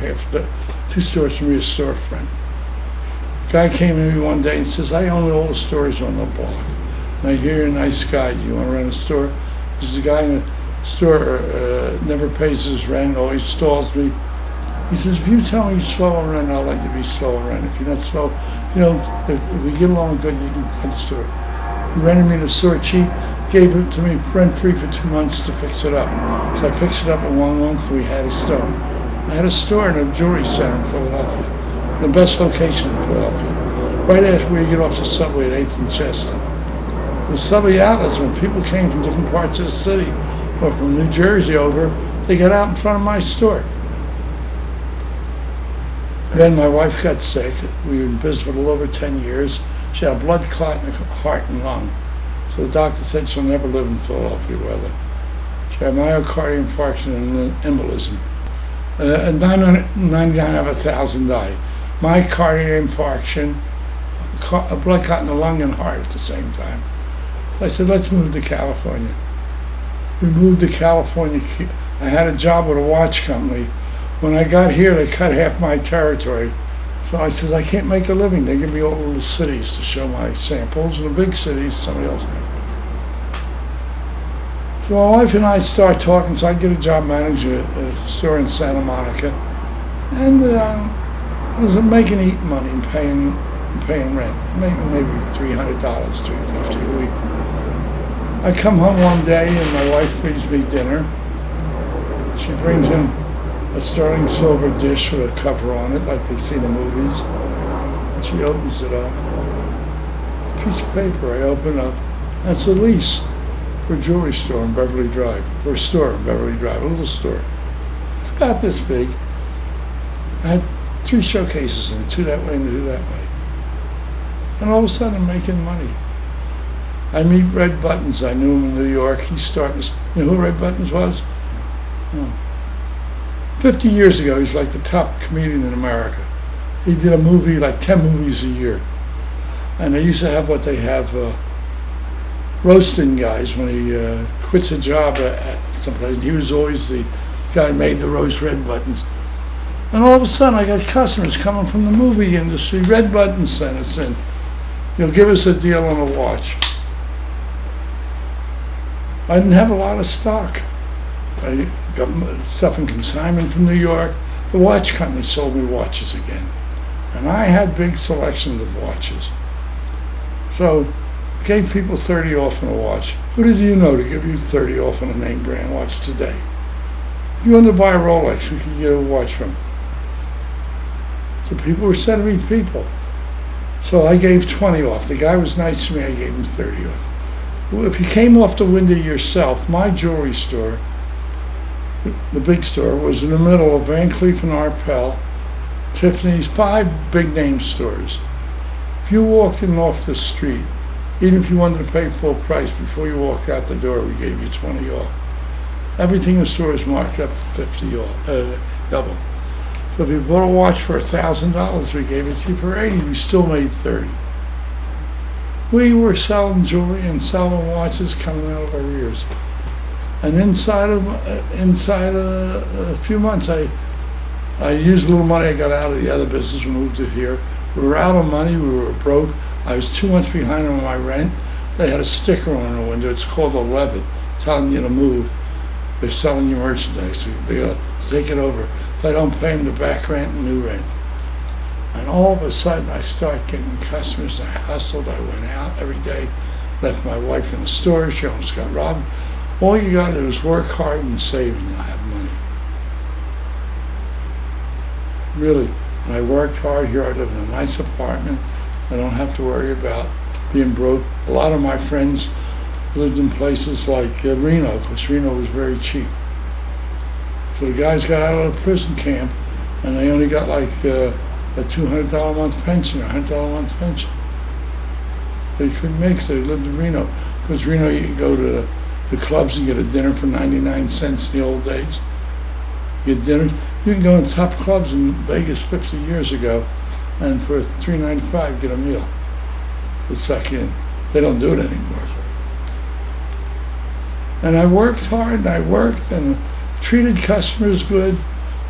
2 stores from me, a storefront. Guy came to me one day and says, I own all the stores on the block. And I hear you're a nice guy. Do you want to rent a store? This is a guy in the store, never pays his rent, always stalls me. He says, if you tell me you're slow on rent, I'll let you be slow on rent. If you're not slow, if we get along good, you can rent the store. He rented me the store cheap, gave it to me rent-free for 2 months to fix it up. So I fixed it up in 1 month, we had a store. I had a store in a jewelry center in Philadelphia, the best location in Philadelphia. Right after we get off the subway at 8th and Chestnut. The subway outlets, when people came from different parts of the city, or from New Jersey over, they got out in front of my store. Then my wife got sick. We were in business for a little over 10 years. She had a blood clot in her heart and lung. So the doctor said she'll never live in Philadelphia weather. She had myocardial infarction and an embolism. 999 out of 1,000 died. Myocardial infarction, a blood clot in the lung and heart at the same time. So I said, let's move to California. We moved to California. I had a job with a watch company. When I got here, they cut half my territory. So I said, I can't make a living. They give me all the little cities to show my samples, and the big cities, somebody else. So my wife and I start talking, so I get a job managing a store in Santa Monica. And I was making eat money and paying rent, maybe $300, $350 a week. I come home one day and my wife feeds me dinner. She brings in a sterling silver dish with a cover on it, like they see in the movies. And she opens it up. It's a piece of paper I open up. That's a lease for a jewelry store in Beverly Drive, for a store in Beverly Drive, a little store. About this big. I had 3 showcases in it, 2 that way and 2 that way. And all of a sudden I'm making money. I meet Red Buttons. I knew him in New York. He's starting to, you know who Red Buttons was? Oh. 50 years ago, he's like the top comedian in America. He did a movie, like 10 movies a year. And they used to have what they have, roasting guys when he quits a job at someplace. And he was always the guy who made the roast Red Buttons. And all of a sudden, I got customers coming from the movie industry. Red Buttons sent us in. You'll give us a deal on a watch. I didn't have a lot of stock. I got stuff in consignment from New York. The watch company sold me watches again. And I had big selections of watches. So I gave people 30 off on a watch. Who did you know to give you 30 off on a name brand watch today? If you wanted to buy a Rolex, who could you get a watch from? So people were sending me people. So I gave 20 off. The guy was nice to me, I gave him 30 off. Well, if you came off the window yourself, my jewelry store, the big store, was in the middle of Van Cleef and Arpels, Tiffany's, 5 big name stores. If you walked in off the street, even if you wanted to pay full price, before you walked out the door, we gave you 20 off. Everything in the store is marked up 50 off, double. So if you bought a watch for $1,000, we gave it to you for 80. We still made 30. We were selling jewelry and selling watches coming out of our ears. And inside of a few months, I used a little money I got out of the other business and moved to here. We were out of money. We were broke. I was 2 months behind on my rent. They had a sticker on the window. It's called a levit, telling you to move. They're selling you merchandise. So they're going to take it over. If I don't pay them the back rent and new rent. And all of a sudden, I started getting customers. I hustled. I went out every day. Left my wife in the store. She almost got robbed. All you got to do is work hard and save, and you'll have money. Really. And I worked hard here. I live in a nice apartment. I don't have to worry about being broke. A lot of my friends lived in places like Reno, because Reno was very cheap. So the guys got out of the prison camp, and they only got like a $200 a month pension, or $100 a month pension. They couldn't make it, so they lived in Reno. Because Reno, you could go to the clubs and get a dinner for 99 cents in the old days. You get dinner. You can go in top clubs in Vegas 50 years ago, and for $3.95 get a meal to suck in. They don't do it anymore. And I worked hard, and I worked, and treated customers good.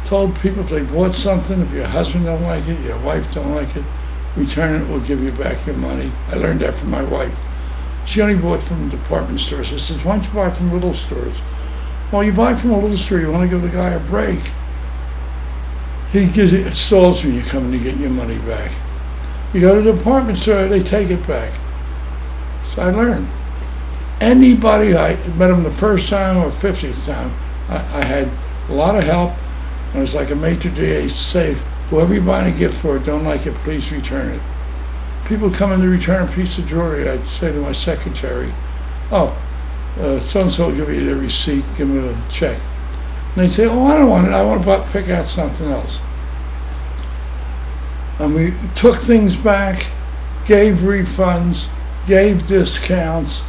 Told people if they bought something, if your husband don't like it, your wife don't like it, return it, we'll give you back your money. I learned that from my wife. She only bought from department stores. I said, why don't you buy from little stores? Well, you buy from a little store, you want to give the guy a break. He gives it stalls when you come in to get your money back. You go to the department store, they take it back. So I learned. Anybody I met them the first time or 50th time, I had a lot of help. And it was like a maitre d' say, whoever you're buying a gift for, don't like it, please return it. People come in to return a piece of jewelry, I'd say to my secretary, oh, so-and-so will give you the receipt, give them a check. And they'd say, oh, I don't want it, I want to pick out something else. And we took things back, gave refunds, gave discounts.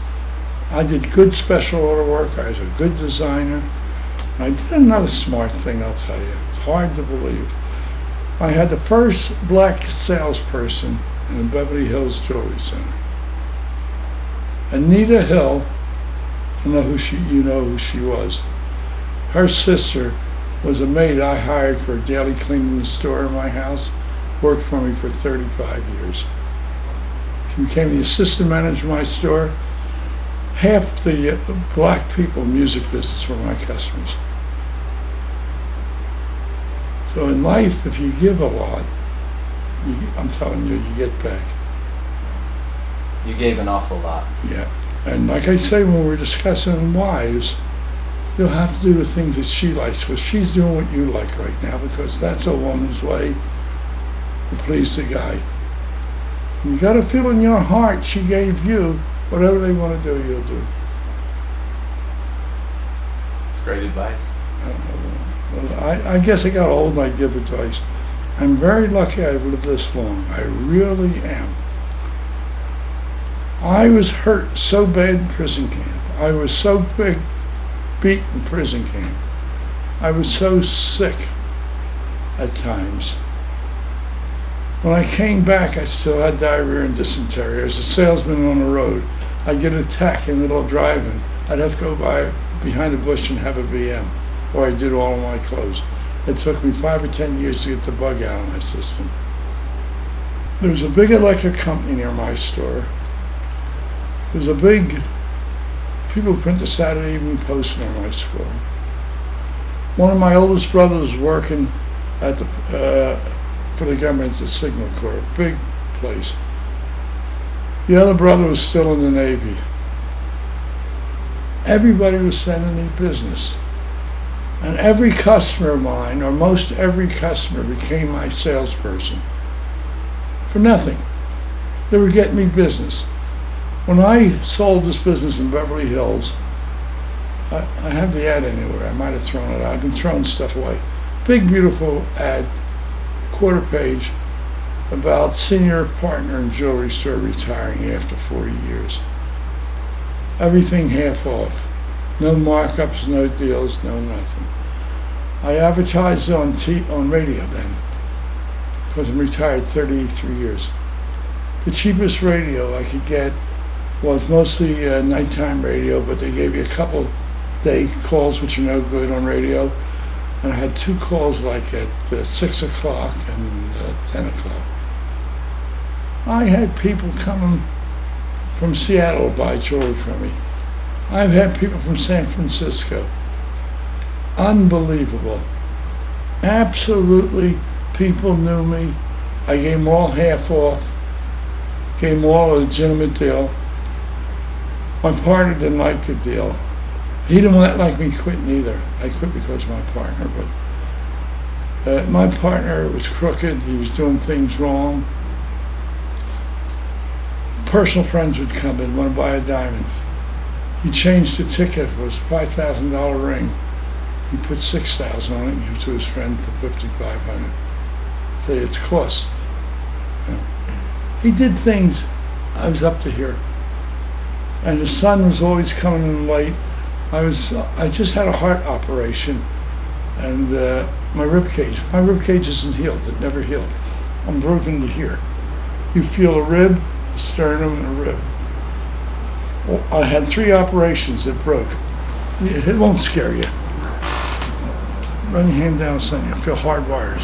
I did good special order work, I was a good designer. And I did another smart thing, I'll tell you, it's hard to believe. I had the first black salesperson in the Beverly Hills Jewelry Center. Anita Hill, I don't know who you know who she was. Her sister was a maid I hired for a daily cleaning the store in my house, worked for me for 35 years. She became the assistant manager of my store. Half the black people in music business were my customers. So in life, if you give a lot, I'm telling you, you get back. You gave an awful lot. Yeah. And like I say, when we're discussing wives, you'll have to do the things that she likes, because she's doing what you like right now, because that's a woman's way to please the guy. You got to feel in your heart she gave you whatever they want to do, you'll do. It's great advice. I guess I got old and I give advice. I'm very lucky I've lived this long. I really am. I was hurt so bad in prison camp. I was so beat in prison camp. I was so sick at times. When I came back, I still had diarrhea and dysentery. I was a salesman on the road. I'd get attacked in the middle of driving. I'd have to go behind a bush and have a VM, or I did all of my clothes. It took me 5 or 10 years to get the bug out of my system. There was a big electric company near my store. There was a big, people print the Saturday Evening Post near my store. One of my oldest brothers was working at for the government at Signal Corps, big place. The other brother was still in the Navy. Everybody was sending me business. And every customer of mine, or most every customer, became my salesperson. For nothing. They were getting me business. When I sold this business in Beverly Hills, I have the ad anywhere. I might have thrown it out. I've been throwing stuff away. Big, beautiful ad, quarter page, about senior partner in jewelry store retiring after 40 years. Everything half off. No markups, no deals, no nothing. I advertised on radio then, because I'm retired 33 years. The cheapest radio I could get was mostly nighttime radio, but they gave you a couple day calls, which are no good on radio. And I had 2 calls like at 6 o'clock and 10 o'clock. I had people coming from Seattle to buy jewelry from me. I've had people from San Francisco. Unbelievable. Absolutely, people knew me. I gave them all half off. Gave them all a legitimate deal. My partner didn't like the deal. He didn't like me quitting either. I quit because of my partner, but my partner was crooked. He was doing things wrong. Personal friends would come in, want to buy a diamond. He changed the ticket. It was a $5,000 ring. He put $6,000 on it and gave it to his friend for $5,500. Say it's close. You know. He did things I was up to here. And the sun was always coming in late. I just had a heart operation, and my rib cage isn't healed. It never healed. I'm broken to here. You feel a rib, a sternum, and a rib. Well, I had 3 operations that broke. It won't scare you. Run your hand down, son. You feel hard wires.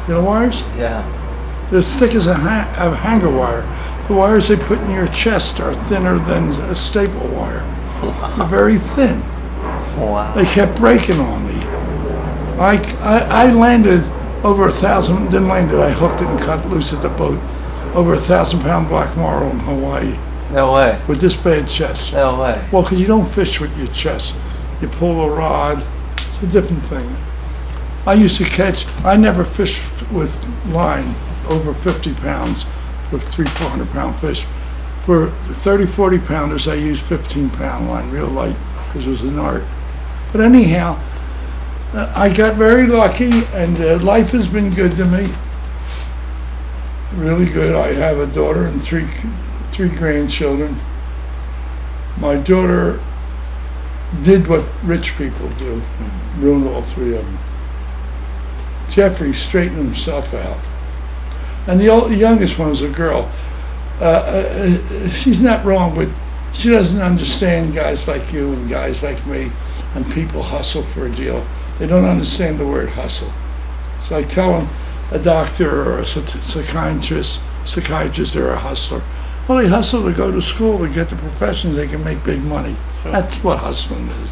Feel the wires? Yeah. They're as thick as a hanger wire. The wires they put in your chest are thinner than a staple wire. They're very thin. Wow. They kept breaking on me. I landed over 1,000, didn't land it, I hooked it and cut loose at the boat. Over 1,000-pound black marlin in Hawaii No way. with this bad chest. No way. Well, because you don't fish with your chest. You pull a rod, it's a different thing. I used to catch, I never fished with line over 50 pounds with 300-400-pound fish. For 30, 40 pounders, I used 15-pound line, real light, because it was an art. But anyhow, I got very lucky, and life has been good to me. Really good. I have a daughter and three grandchildren. My daughter did what rich people do, ruined all three of them. Jeffrey straightened himself out. And the youngest one is a girl. She's not wrong, but she doesn't understand guys like you and guys like me, and people hustle for a deal. They don't understand the word hustle. It's like telling a doctor or a psychiatrist they're a hustler. Well, they hustle to go to school to get the profession they can make big money. Sure. That's what hustling is.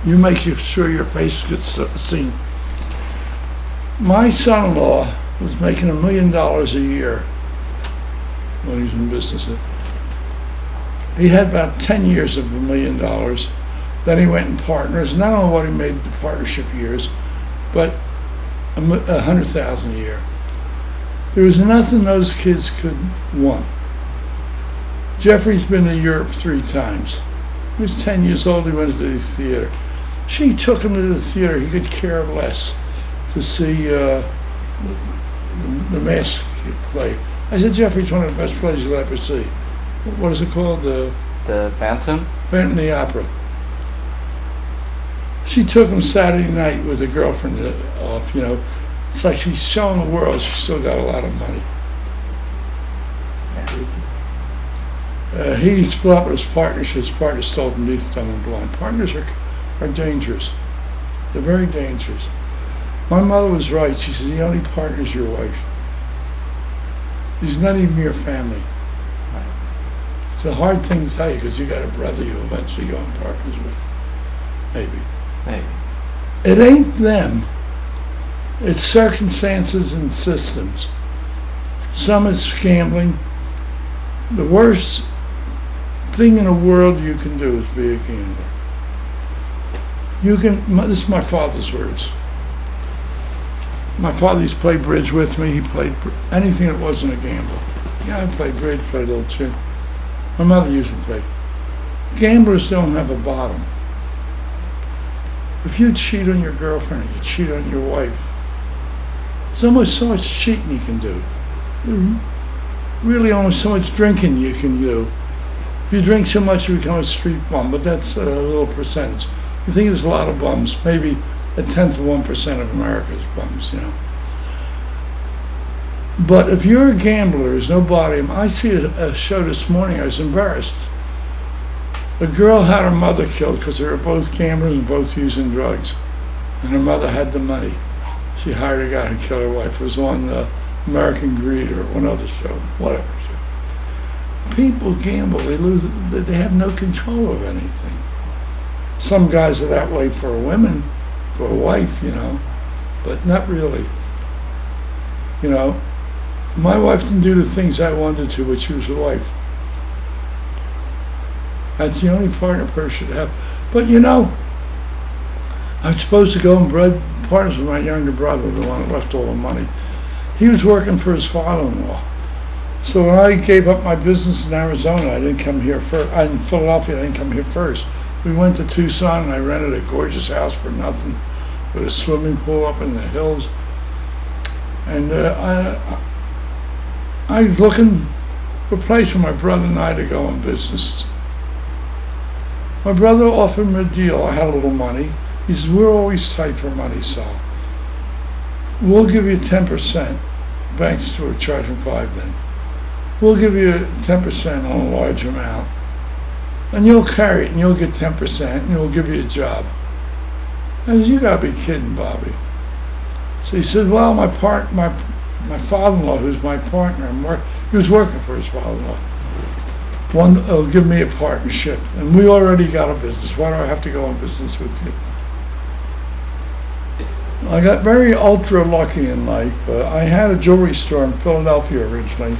You make sure your face gets seen. My son-in-law was making $1 million a year when he was in business. He had about 10 years of $1 million. Then he went in partners, and I don't know what he made the partnership years, but $100,000 a year. There was nothing those kids could want. Jeffrey's been to Europe 3 times. He was 10 years old, he went to the theater. She took him to the theater, he could care less, to see the Mask play. I said, Jeffrey's one of the best plays you'll ever see. What is it called? The Phantom? Phantom of the Opera. She took him Saturday night with a girlfriend off, you know. It's like she's showing the world she's still got a lot of money. He split up with his partners. His partners told him deaf, dumb, and blind. Partners are dangerous. They're very dangerous. My mother was right. She says, the only partner is your wife. She's not even your family. It's a hard thing to tell you because you got a brother you eventually go in partners with. Maybe. It ain't them. It's circumstances and systems. Some is gambling. The worst thing in the world you can do is be a gambler. This is my father's words. My father used to play bridge with me. He played anything that wasn't a gamble. Yeah, I played bridge, played a little too. My mother used to play. Gamblers don't have a bottom. If you cheat on your girlfriend, you cheat on your wife, there's only so much cheating you can do. Really only so much drinking you can do. If you drink so much, you become a street bum, but that's a little percentage. You think there's a lot of bums, maybe 0.1% of America's bums, you know. But if you're a gambler, there's no bottom. I see a show this morning, I was embarrassed. A girl had her mother killed because they were both gamblers and both using drugs. And her mother had the money. She hired a guy to kill her wife. It was on American Greed or one other show, whatever show. People gamble, they lose, they have no control of anything. Some guys are that way for women, for a wife, you know, but not really. You know, my wife didn't do the things I wanted to, but she was a wife. That's the only partner a person should have. But you know, I was supposed to go and bread partners with my younger brother, the one that left all the money. He was working for his father-in-law. So when I gave up my business in Arizona, I didn't come here first. In Philadelphia, I didn't come here first. We went to Tucson and I rented a gorgeous house for nothing with a swimming pool up in the hills. And I was looking for a place for my brother and I to go in business. My brother offered me a deal. I had a little money. He says, we're always tight for money, Sal. We'll give you 10%. Banks were charging 5 then. We'll give you 10% on a large amount. And you'll carry it and you'll get 10% and we'll give you a job. I said, you gotta be kidding, Bobby. So he said, well, my father-in-law, who's my partner, He was working for his father-in-law. One, it'll give me a partnership, and we already got a business. Why do I have to go in business with you? I got very ultra lucky in life. I had a jewelry store in Philadelphia originally,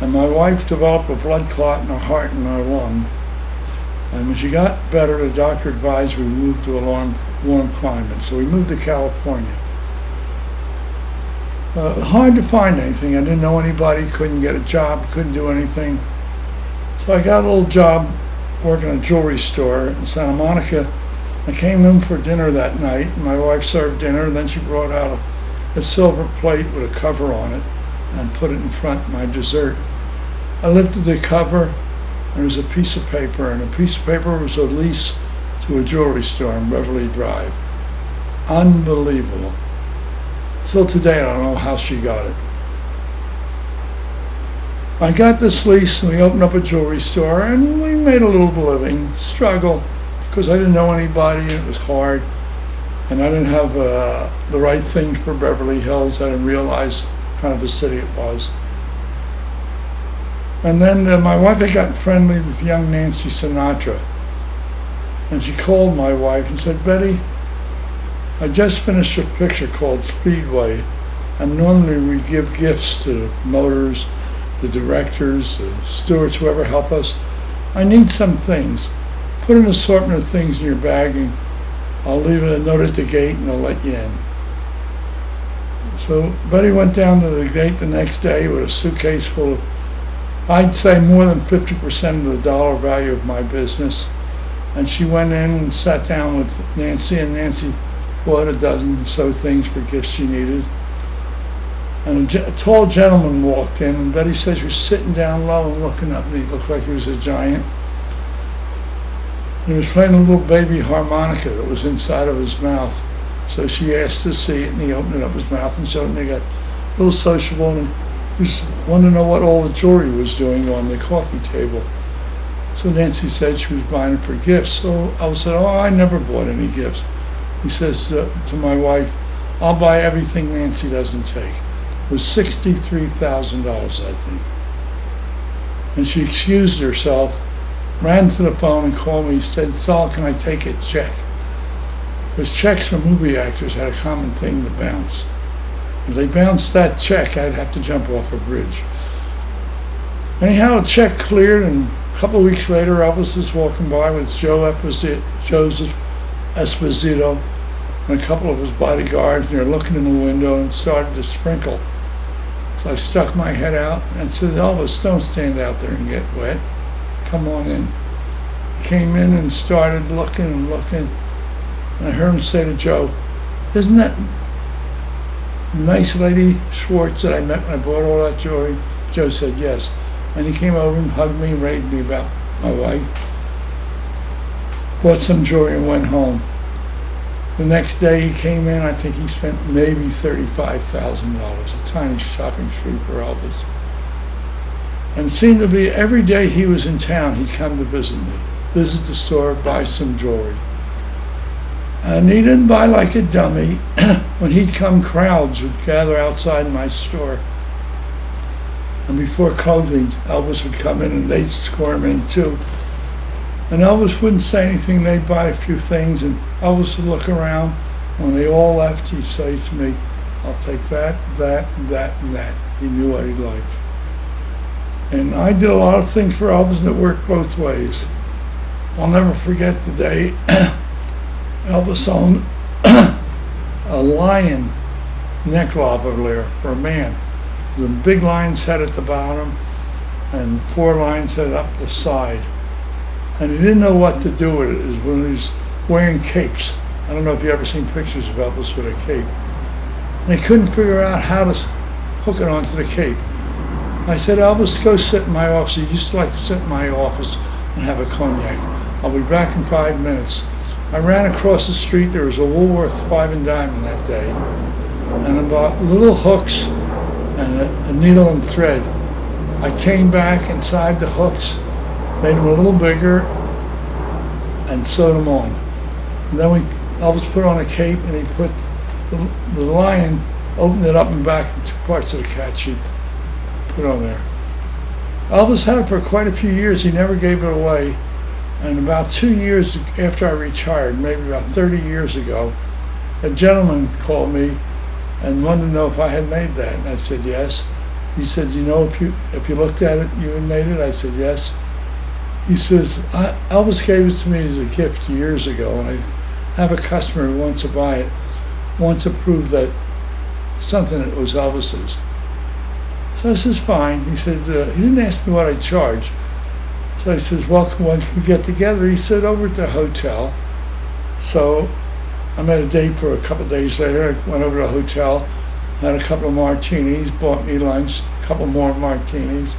and my wife developed a blood clot in her heart and her lung. And when she got better, the doctor advised we move to a warm climate. So we moved to California. Hard to find anything. I didn't know anybody, couldn't get a job, couldn't do anything. So I got a little job working at a jewelry store in Santa Monica. I came in for dinner that night, and my wife served dinner, and then she brought out a silver plate with a cover on it and put it in front of my dessert. I lifted the cover, and there was a piece of paper, and the piece of paper was a lease to a jewelry store in Beverly Drive. Unbelievable. Till today, I don't know how she got it. I got this lease, and we opened up a jewelry store, and we made a little living, struggle, because I didn't know anybody, and it was hard, and I didn't have the right things for Beverly Hills. I didn't realize kind of a city it was. And then my wife had gotten friendly with young Nancy Sinatra, and she called my wife and said, "Betty, I just finished a picture called Speedway, and normally we give gifts to motors, the directors, the stewards, whoever help us. I need some things. Put an assortment of things in your bag, and I'll leave a note at the gate and I'll let you in." So Betty went down to the gate the next day with a suitcase full of, I'd say, more than 50% of the dollar value of my business. And she went in and sat down with Nancy, and Nancy bought a dozen or so things for gifts she needed. And a tall gentleman walked in, and Betty said he was sitting down low and looking up, and he looked like he was a giant. And he was playing a little baby harmonica that was inside of his mouth. So she asked to see it, and he opened up his mouth and showed him. They got a little sociable, and he just wanted to know what all the jewelry was doing on the coffee table. So Nancy said she was buying it for gifts. So I said, "Oh, I never bought any gifts." He says to my wife, "I'll buy everything Nancy doesn't take." It was $63,000, I think. And she excused herself, ran to the phone and called me. She said, "Sal, can I take a check?" Because checks for movie actors had a common thing to bounce. If they bounced that check, I'd have to jump off a bridge. Anyhow, the check cleared, and a couple of weeks later, Elvis was walking by with Joseph Esposito and a couple of his bodyguards, and they're looking in the window and started to sprinkle. So I stuck my head out and said, "Elvis, don't stand out there and get wet. Come on in." He came in and started looking and looking. And I heard him say to Joe, "Isn't that nice lady Schwartz that I met when I bought all that jewelry?" Joe said, "Yes." And he came over and hugged me and raved me about my wife. Bought some jewelry and went home. The next day he came in, I think he spent maybe $35,000, a tiny shopping spree for Elvis. And it seemed to be every day he was in town, he'd come to visit me, visit the store, buy some jewelry. And he didn't buy like a dummy. When he'd come, crowds would gather outside my store. And before closing, Elvis would come in and they'd score him in too. And Elvis wouldn't say anything. They'd buy a few things, and Elvis would look around. When they all left, he'd say to me, "I'll take that, that, and that, and that." He knew what he liked. And I did a lot of things for Elvis, and it worked both ways. I'll never forget the day Elvis owned a lion neck lavalier for a man. The big lion's head at the bottom and 4 lions head up the side. And he didn't know what to do with it. It was when he was wearing capes. I don't know if you ever seen pictures of Elvis with a cape. And he couldn't figure out how to hook it onto the cape. I said, "Elvis, go sit in my office." He used to like to sit in my office and have a cognac. "I'll be back in 5 minutes." I ran across the street. There was a Woolworth 5 and dime that day. And I bought little hooks and a needle and thread. I came back inside the hooks, made them a little bigger, and sewed them on. And then Elvis put on a cape, and he put the lion, opened it up and back in 2 parts of the cat sheet, put it on there. Elvis had it for quite a few years. He never gave it away. And about 2 years after I retired, maybe about 30 years ago, a gentleman called me and wanted to know if I had made that. And I said, yes. He said, you know, if you looked at it, you had made it? I said, yes. He says, Elvis gave it to me as a gift years ago, and I have a customer who wants to buy it, wants to prove that something that was Elvis's. So I says, fine. He said, he didn't ask me what I charged. So I says, well, when can we get together? He said, over at the hotel. So I made a date for a couple of days later. I went over to the hotel, had a couple of martinis, bought me lunch, a couple more martinis.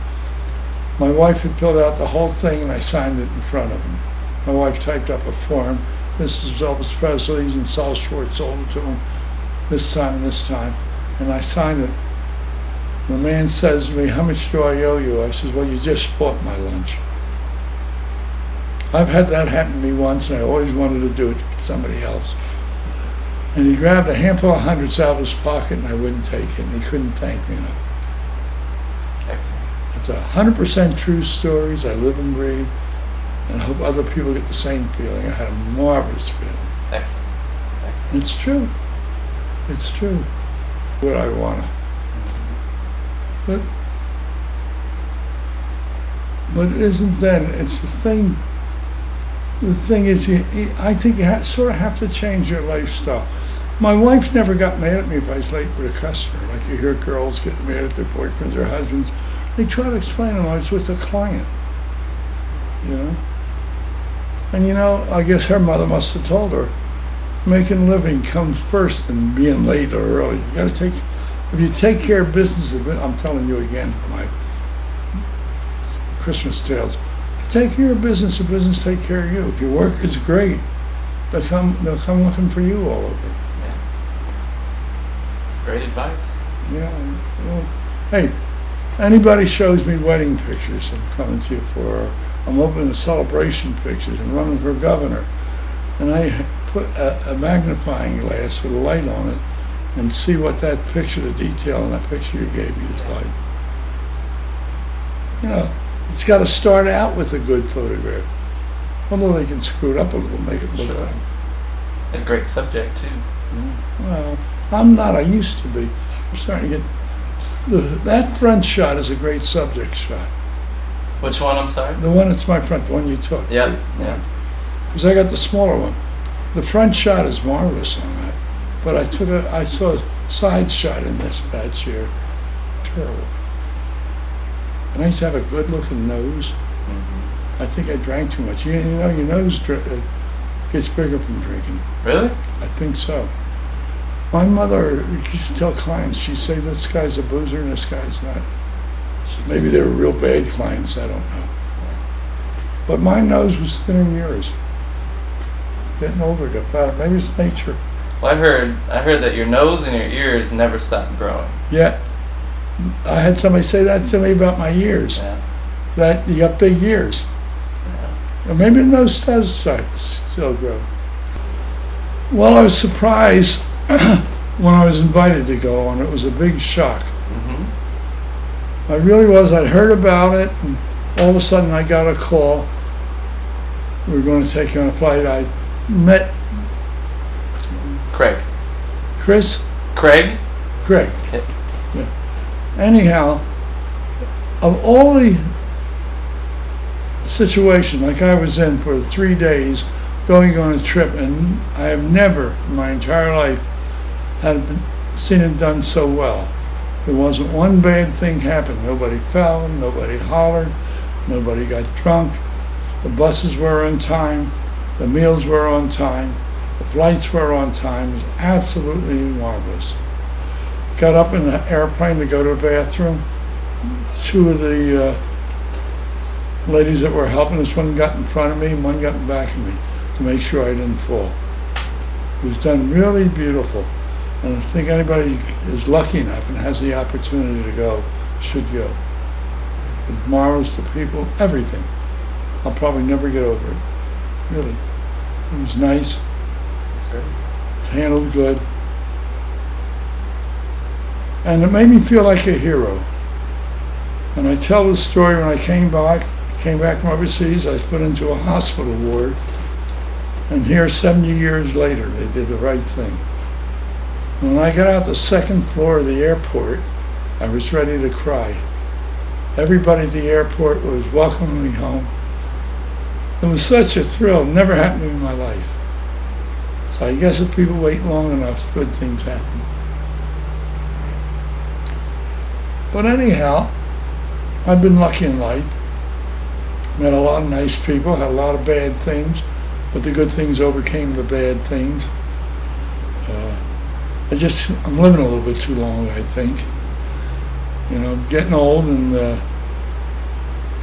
My wife had filled out the whole thing, and I signed it in front of him. My wife typed up a form. This is Elvis Presley's, and Saul Schwartz sold it to him this time and this time. And I signed it. The man says to me, how much do I owe you? I says, well, you just bought my lunch. I've had that happen to me once, and I always wanted to do it to somebody else. And he grabbed a handful of hundreds out of his pocket, and I wouldn't take it, and he couldn't thank me enough. Excellent. It's 100% true stories. I live and breathe, and I hope other people get the same feeling. I had a marvelous feeling. Excellent. Excellent. And it's true. It's true. What I want to. But it isn't then. It's the thing. The thing is, I think you sort of have to change your lifestyle. My wife never got mad at me if I was late with a customer. Like you hear girls get mad at their boyfriends or husbands. They try to explain to them I was with a client, you know. And you know, I guess her mother must have told her, making a living comes first than being late or early. You got to take, if you take care of business, I'm telling you again, my Christmas tales. Take care of business, the business take care of you. If your work is great, they'll come looking for you all over. Yeah. It's great advice. Yeah. Well, hey, anybody shows me wedding pictures, I'm coming to you for. I'm opening celebration pictures and running for governor, and I put a magnifying glass with a light on it and see what that picture, the detail in that picture you gave me is like. You know. It's got to start out with a good photograph. Although they can screw it up a little, make it look Sure. like. A great subject too. Well, I'm not. I used to be. I'm starting to get. That front shot is a great subject shot. Which one? I'm sorry. The one that's my front, the one you took. Yeah. Yeah. Because I got the smaller one. The front shot is marvelous on that. But I saw a side shot in this bad chair. Terrible. And I used to have a good-looking nose. Mm-hmm. I think I drank too much. You know, your nose gets bigger from drinking. Really? I think so. My mother used to tell clients, she'd say, this guy's a boozer and this guy's not. Maybe they were real bad clients, I don't know. But my nose was thinner than yours. Getting older, got better. Maybe it's nature. Well, I heard that your nose and your ears never stop growing. Yeah. I had somebody say that to me about my ears. Yeah. That you got big ears. Yeah. Or maybe the nose does still grow. Well, I was surprised when I was invited to go, and it was a big shock. Mm-hmm. I really was. I'd heard about it, and all of a sudden I got a call. We were going to take you on a flight. I met Craig. Chris? Craig? Craig. Okay. Yeah. Anyhow, of all the situation like I was in for 3 days going on a trip, and I have never in my entire life seen it done so well. There wasn't one bad thing happened. Nobody fell, nobody hollered, nobody got drunk. The buses were on time, the meals were on time, the flights were on time. It was absolutely marvelous. Got up in the airplane to go to the bathroom. Two of the ladies that were helping us, one got in front of me and one got in back of me to make sure I didn't fall. It was done really beautiful. And I think anybody is lucky enough and has the opportunity to go should go. It was marvelous, the people, everything. I'll probably never get over it. Really. It was nice. That's great. It was handled good. And it made me feel like a hero. And I tell this story when I came back from overseas. I was put into a hospital ward. And here, 70 years later, they did the right thing. When I got out the second floor of the airport, I was ready to cry. Everybody at the airport was welcoming me home. It was such a thrill. Never happened to me in my life. So I guess if people wait long enough, good things happen. But anyhow, I've been lucky in life. Met a lot of nice people, had a lot of bad things, but the good things overcame the bad things. I'm living a little bit too long, I think. You know, I'm getting old, and a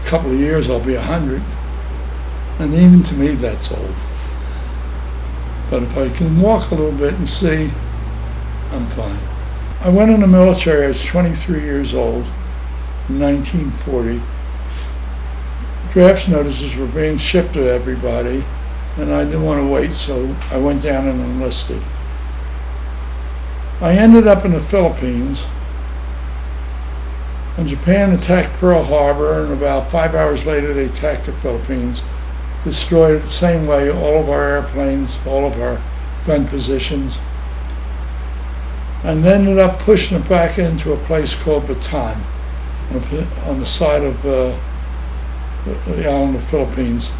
couple of years I'll be 100. And even to me, that's old. But if I can walk a little bit and see, I'm fine. I went in the military. I was 23 years old in 1940. Draft notices were being shipped to everybody, and I didn't want to wait, so I went down and enlisted. I ended up in the Philippines, and Japan attacked Pearl Harbor, and about 5 hours later they attacked the Philippines, destroyed the same way all of our airplanes, all of our gun positions, and ended up pushing it back into a place called Bataan on the side of the island of Philippines.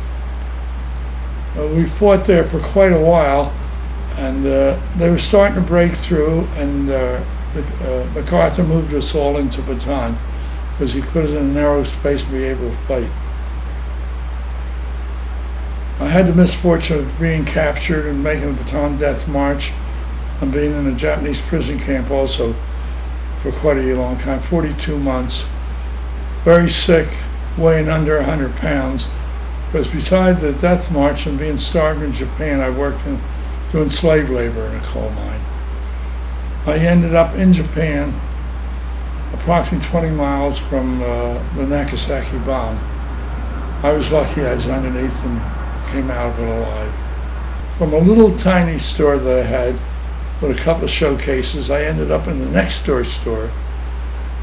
We fought there for quite a while, and they were starting to break through, and MacArthur moved us all into Bataan because he put us in a narrow space to be able to fight. I had the misfortune of being captured and making the Bataan Death March, and being in a Japanese prison camp also for quite a long time, 42 months. Very sick, weighing under 100 pounds, because beside the Death March and being starved in Japan, I worked doing slave labor in a coal mine. I ended up in Japan, approximately 20 miles from the Nagasaki bomb. I was lucky I was underneath and came out of it alive. From a little tiny store that I had with a couple of showcases, I ended up in the next door store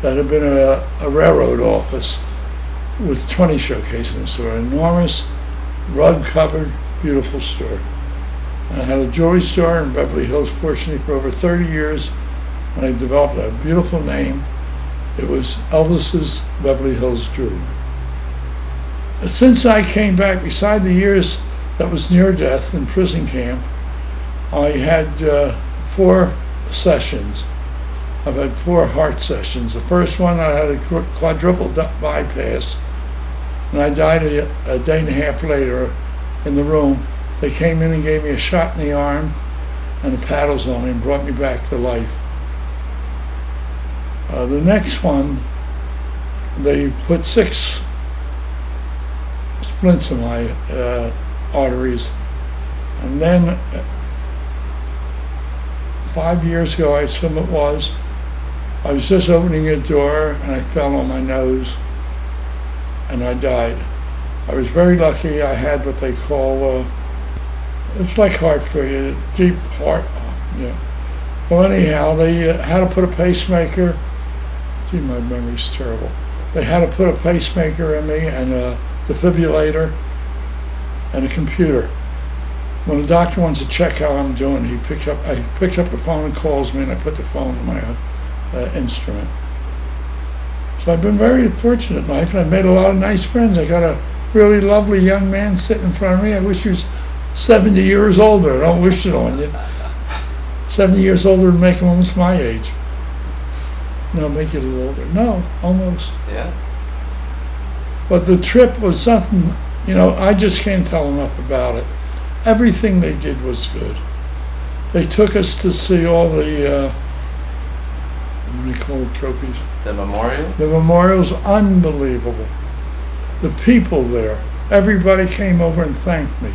that had been a railroad office with 20 showcases in the store. An enormous, rug-covered, beautiful store. And I had a jewelry store in Beverly Hills, fortunately, for over 30 years, and I developed a beautiful name. It was Elvis's Beverly Hills Jewelry. Since I came back, beside the years that was near death in prison camp, I had 4 sessions. I've had 4 heart sessions. The first one, I had a quadruple bypass, and I died a day and a half later in the room. They came in and gave me a shot in the arm and the paddles on me and brought me back to life. The next one, they put 6 splints in my arteries. And then 5 years ago, I assume it was, I was just opening a door and I fell on my nose and I died. I was very lucky. I had what they call, it's like heart failure, deep heart. Yeah. Well, anyhow, they had to put a pacemaker. Gee, my memory's terrible. They had to put a pacemaker in me and a defibrillator and a computer. When the doctor wants to check how I'm doing, he picks up the phone and calls me, and I put the phone in my instrument. So I've been very fortunate in life, and I've made a lot of nice friends. I got a really lovely young man sitting in front of me. I wish he was 70 years older. I don't wish it on you. 70 years older would make him almost my age. No, make you a little older. No, almost. Yeah. But the trip was something, I just can't tell enough about it. Everything they did was good. They took us to see all the, what do you call it, trophies? The memorials? The memorials, unbelievable. The people there, everybody came over and thanked me.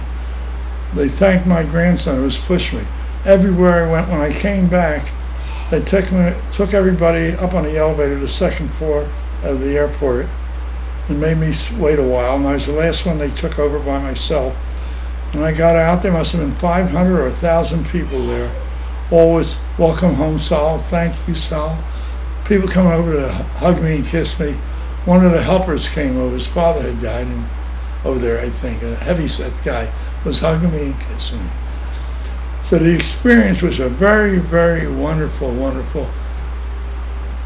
They thanked my grandson who was pushing me. Everywhere I went, when I came back, they took everybody up on the elevator to the second floor of the airport and made me wait a while. And I was the last one they took over by myself. And I got out, there must have been 500 or 1,000 people there. Always, welcome home, Sal, thank you, Sal. People coming over to hug me and kiss me. one of the helpers came over. His father had died over there, I think. A heavy-set guy was hugging me and kissing me. So the experience was a very, very wonderful, wonderful,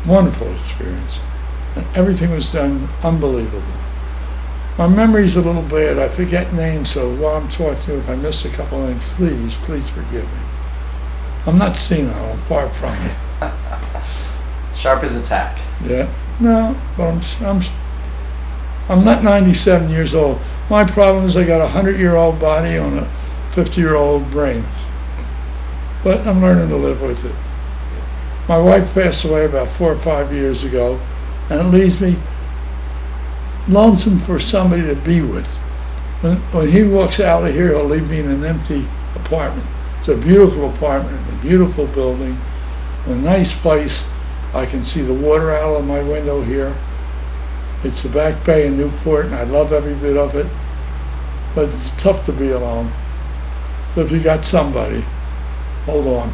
wonderful experience. And everything was done unbelievable. My memory's a little bad. I forget names, so while I'm talking to you, if I missed a couple names, please forgive me. I'm not senile. I'm far from it. Sharp as a tack. Yeah. No, but I'm not 97 years old. My problem is I got a 100-year-old body on a 50-year-old brain. But I'm learning to live with it. My wife passed away about 4 or 5 years ago, and it leaves me lonesome for somebody to be with. When he walks out of here, he'll leave me in an empty apartment. It's a beautiful apartment, a beautiful building, a nice place. I can see the water out of my window here. It's the back bay in Newport, and I love every bit of it. But it's tough to be alone. But if you got somebody, hold on.